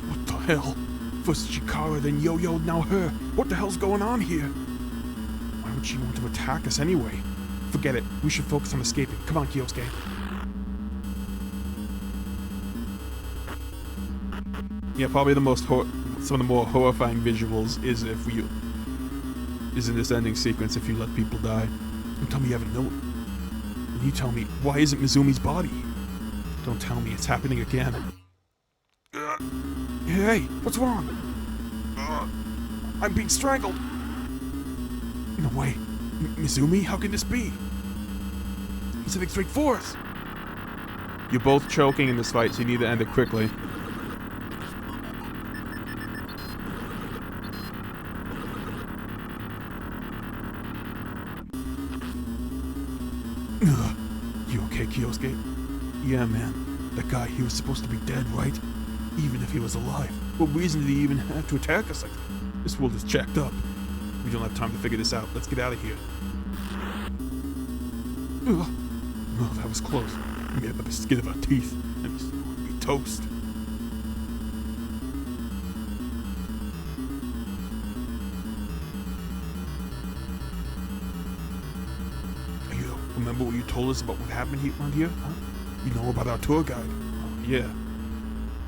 What the hell? First Chikara, then Yo-Yo, now her. What the hell's going on here? Why would she want to attack us anyway? Forget it. We should focus on escaping. Come on, Kyosuke. Yeah, probably some of the more horrifying visuals is in this ending sequence if you let people die. Don't tell me you haven't known. And you tell me, why isn't Mizumi's body? Don't tell me it's happening again. Hey, what's wrong? I'm being strangled. No way. Mizumi? How can this be? He's heading straight for us. You're both choking in this fight, so you need to end it quickly. You okay, Kyosuke? Yeah, man. That guy, he was supposed to be dead, right? Even if he was alive. What reason did he even have to attack us like that? This world is jacked up. We don't have time to figure this out. Let's get out of here. Oh, that was close. We made it by the skin of our teeth. And we toast. You remember what you told us about what happened around here? Huh? You know about our tour guide? Oh, yeah.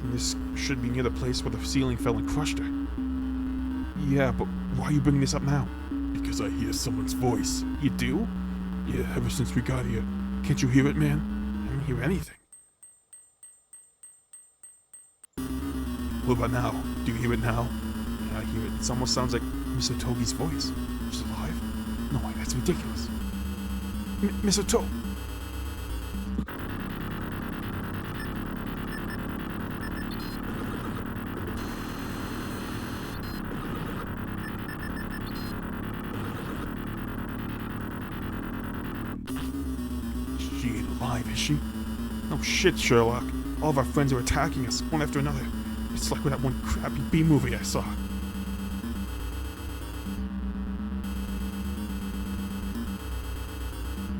And this should be near the place where the ceiling fell and crushed her. Yeah, but why are you bringing this up now? Because I hear someone's voice. You do? Yeah, ever since we got here. Can't you hear it, man? I don't hear anything. What about now? Do you hear it now? Yeah, I hear it. It almost sounds like Mr. Togi's voice. She's alive? No way, that's ridiculous. Mr. Togi! She ain't alive, is she? No shit, Sherlock. All of our friends are attacking us, one after another. It's like with that one crappy B-movie I saw.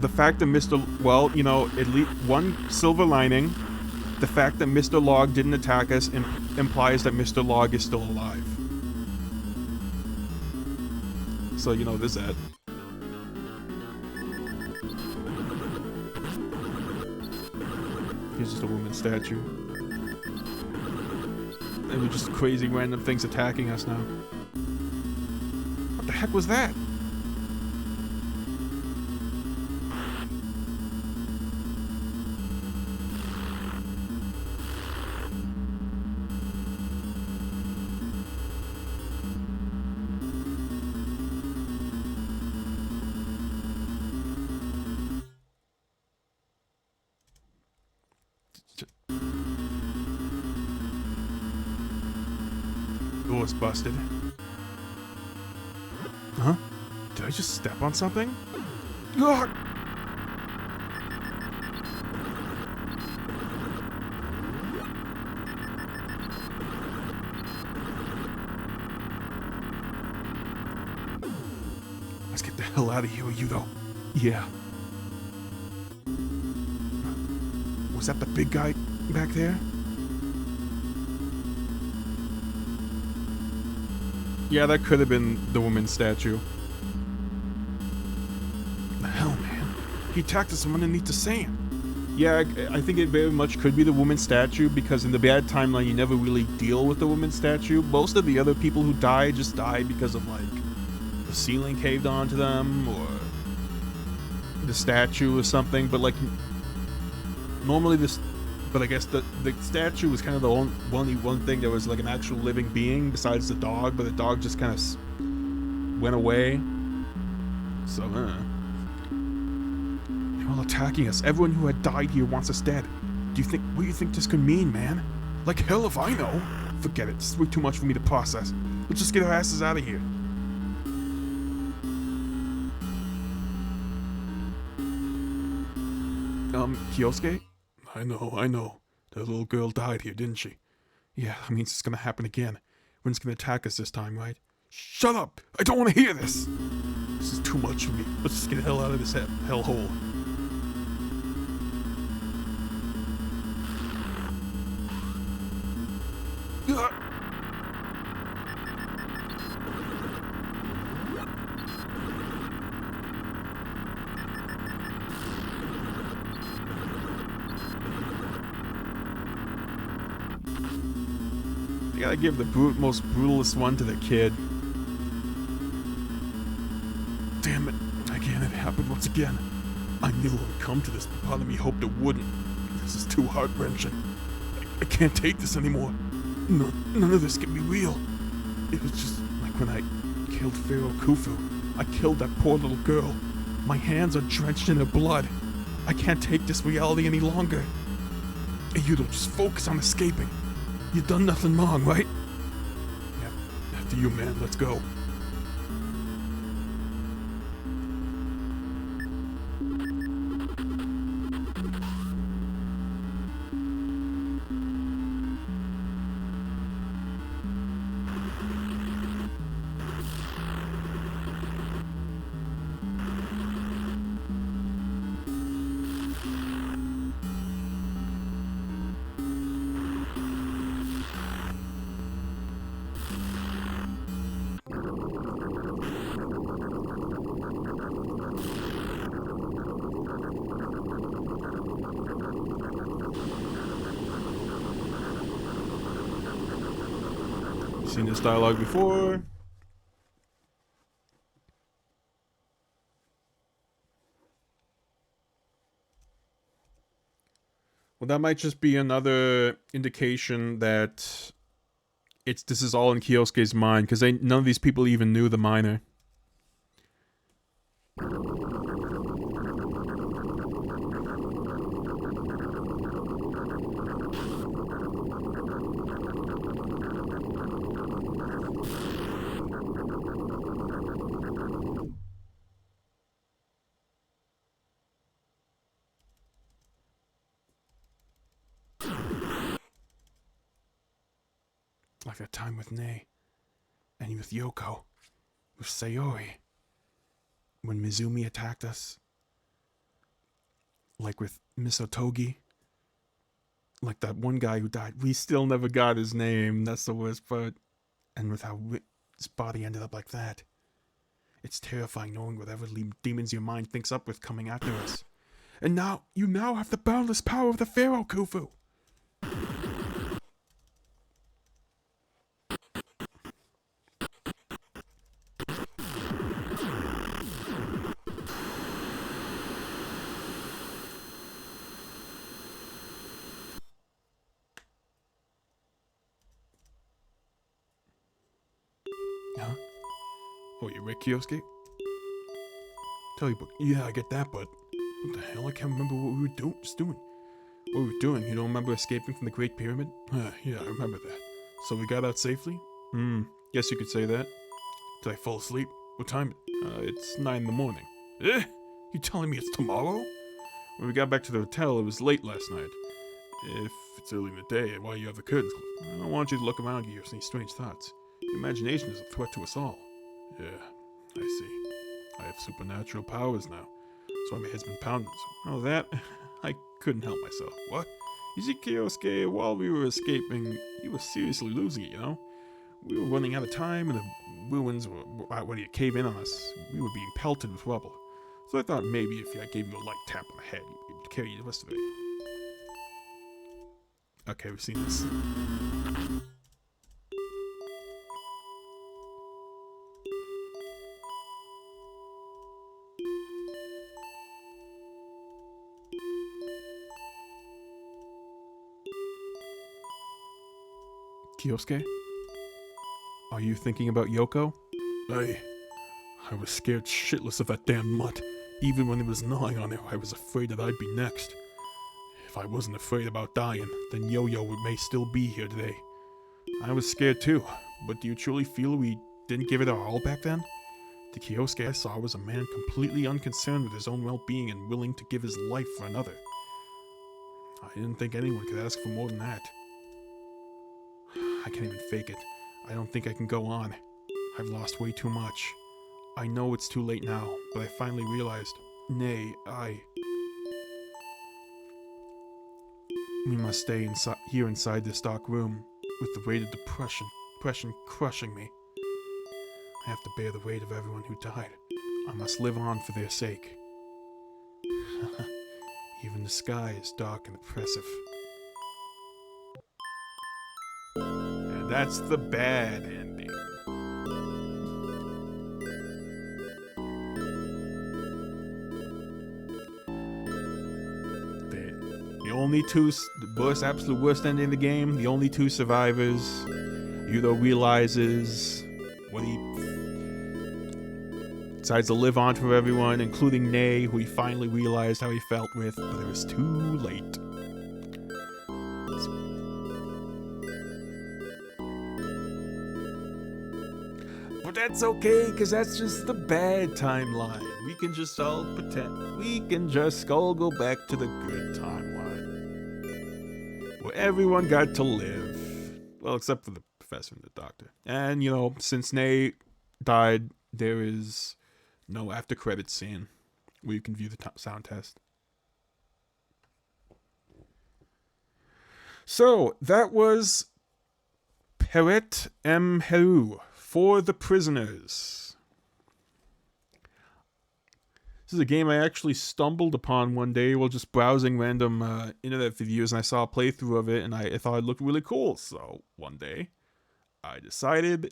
The fact that well, you know, at least one silver lining, the fact that Mr. Log didn't attack us implies that Mr. Log is still alive. So, you know, there's that. Here's just a woman's statue. And we're just crazy random things attacking us now. What the heck was that? Door's busted. Huh? Did I just step on something? Ugh! Let's get the hell out of here, Yudo. Yeah. Was that the big guy back there? Yeah, that could have been the woman's statue. The hell, man? He attacked us from underneath the sand. Yeah, I think it very much could be the woman's statue, because in the bad timeline, you never really deal with the woman's statue. Most of the other people who died just died because of, like, the ceiling caved onto them, or the statue or something, but, like, normally this... But I guess the statue was kind of the only one thing that was like an actual living being besides the dog, but the dog just kind of went away. So, they're all attacking us. Everyone who had died here wants us dead. What do you think this could mean, man? Like hell if I know. Forget it. This is way too much for me to process. Let's just get our asses out of here. Kyosuke? I know. The little girl died here, didn't she? Yeah, that means it's gonna happen again. When's gonna attack us this time, right? Shut up! I don't want to hear this! This is too much for me. Let's just get the hell out of this hellhole. I gotta give the most brutalist one to the kid. Damn it. Again, it happened once again. I knew it would come to this, but part of me hoped it wouldn't. This is too heart-wrenching. I can't take this anymore. No, none of this can be real. It was just like when I killed Pharaoh Khufu. I killed that poor little girl. My hands are drenched in her blood. I can't take this reality any longer. You don't just focus on escaping. You've done nothing wrong, right? Yeah, after you, man. Let's go. Seen this dialogue before. Well, that might just be another indication that this is all in Kyosuke's mind, because none of these people even knew the miner. Like that time with Nei, and with Yoko, with Sayori, when Mizumi attacked us, like with Misotogi, like that one guy who died. We still never got his name, that's the worst part, and with how his body ended up like that. It's terrifying knowing whatever demons your mind thinks up with coming after us. And now, you now have the boundless power of the Pharaoh Khufu! Huh? Oh, you Rick Kyosuke? Tell you, but yeah, I get that, but what the hell? I can't remember what we were doing. What we were doing? You don't remember escaping from the Great Pyramid? Yeah, I remember that. So we got out safely? Guess you could say that. Did I fall asleep? What time? It's 9 in the morning. Eh? You telling me it's tomorrow? When we got back to the hotel, it was late last night. If it's early in the day, why you have the curtains closed? I don't want you to look around you or see strange thoughts. Your imagination is a threat to us all. Yeah, I see. I have supernatural powers now. That's why my head's been pounding. Oh, that? I couldn't help myself. What? You see, Kyosuke, while we were escaping, you were seriously losing it, you know? We were running out of time, and the ruins were ready to cave in on us. We were being pelted with rubble. So I thought maybe if I gave you a light tap on the head, you'd be able to carry you the rest of it. Okay, we've seen this. Kyosuke? Are you thinking about Yoko? I was scared shitless of that damn mutt. Even when it was gnawing on her, I was afraid that I'd be next. If I wasn't afraid about dying, then Yo-Yo may still be here today. I was scared too, but do you truly feel we didn't give it our all back then? The Kyosuke I saw was a man completely unconcerned with his own well-being and willing to give his life for another. I didn't think anyone could ask for more than that. I can't even fake it. I don't think I can go on. I've lost way too much. I know it's too late now, but I finally realized. We must stay here inside this dark room, with the weight of depression crushing me. I have to bear the weight of everyone who died. I must live on for their sake. Even the sky is dark and oppressive. And that's the bad ending. The only two, absolute worst ending of the game, the only two survivors, Yudo realizes what he decides to live on for everyone, including Nei, who he finally realized how he felt with, but it was too late. But that's okay, because that's just the bad timeline. We can just all pretend. We can just all go back to the good timeline, where everyone got to live. Well, except for the professor and the doctor. And, you know, since Nei died, there is no after credits scene where you can view the sound test. So, that was Peret Heru for the Prisoners. This is a game I actually stumbled upon one day while just browsing random internet videos, and I saw a playthrough of it, and I thought it looked really cool. So, one day, I just decided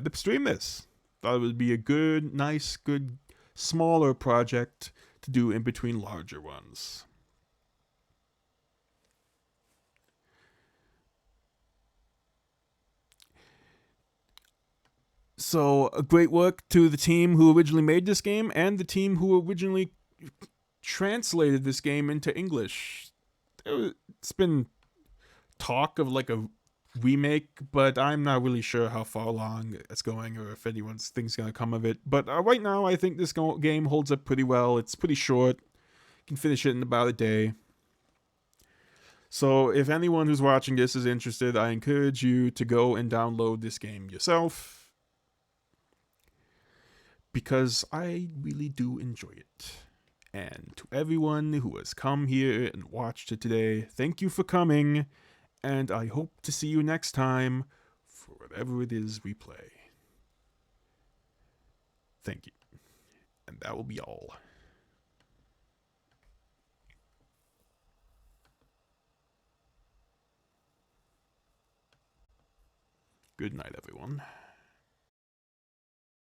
to stream this. Thought it would be a good, nice, good, smaller project to do in between larger ones. So, a great work to the team who originally made this game and the team who originally translated this game into English. It's been talk of like a remake, but I'm not really sure how far along it's going or if anyone's thinks gonna come of it. But right now, I think this game holds up pretty well. It's pretty short. You can finish it in about a day. So if anyone who's watching this is interested, I encourage you to go and download this game yourself, because I really do enjoy it. And to everyone who has come here and watched it today, thank you for coming. And I hope to see you next time for whatever it is we play. Thank you. And that will be all. Good night, everyone.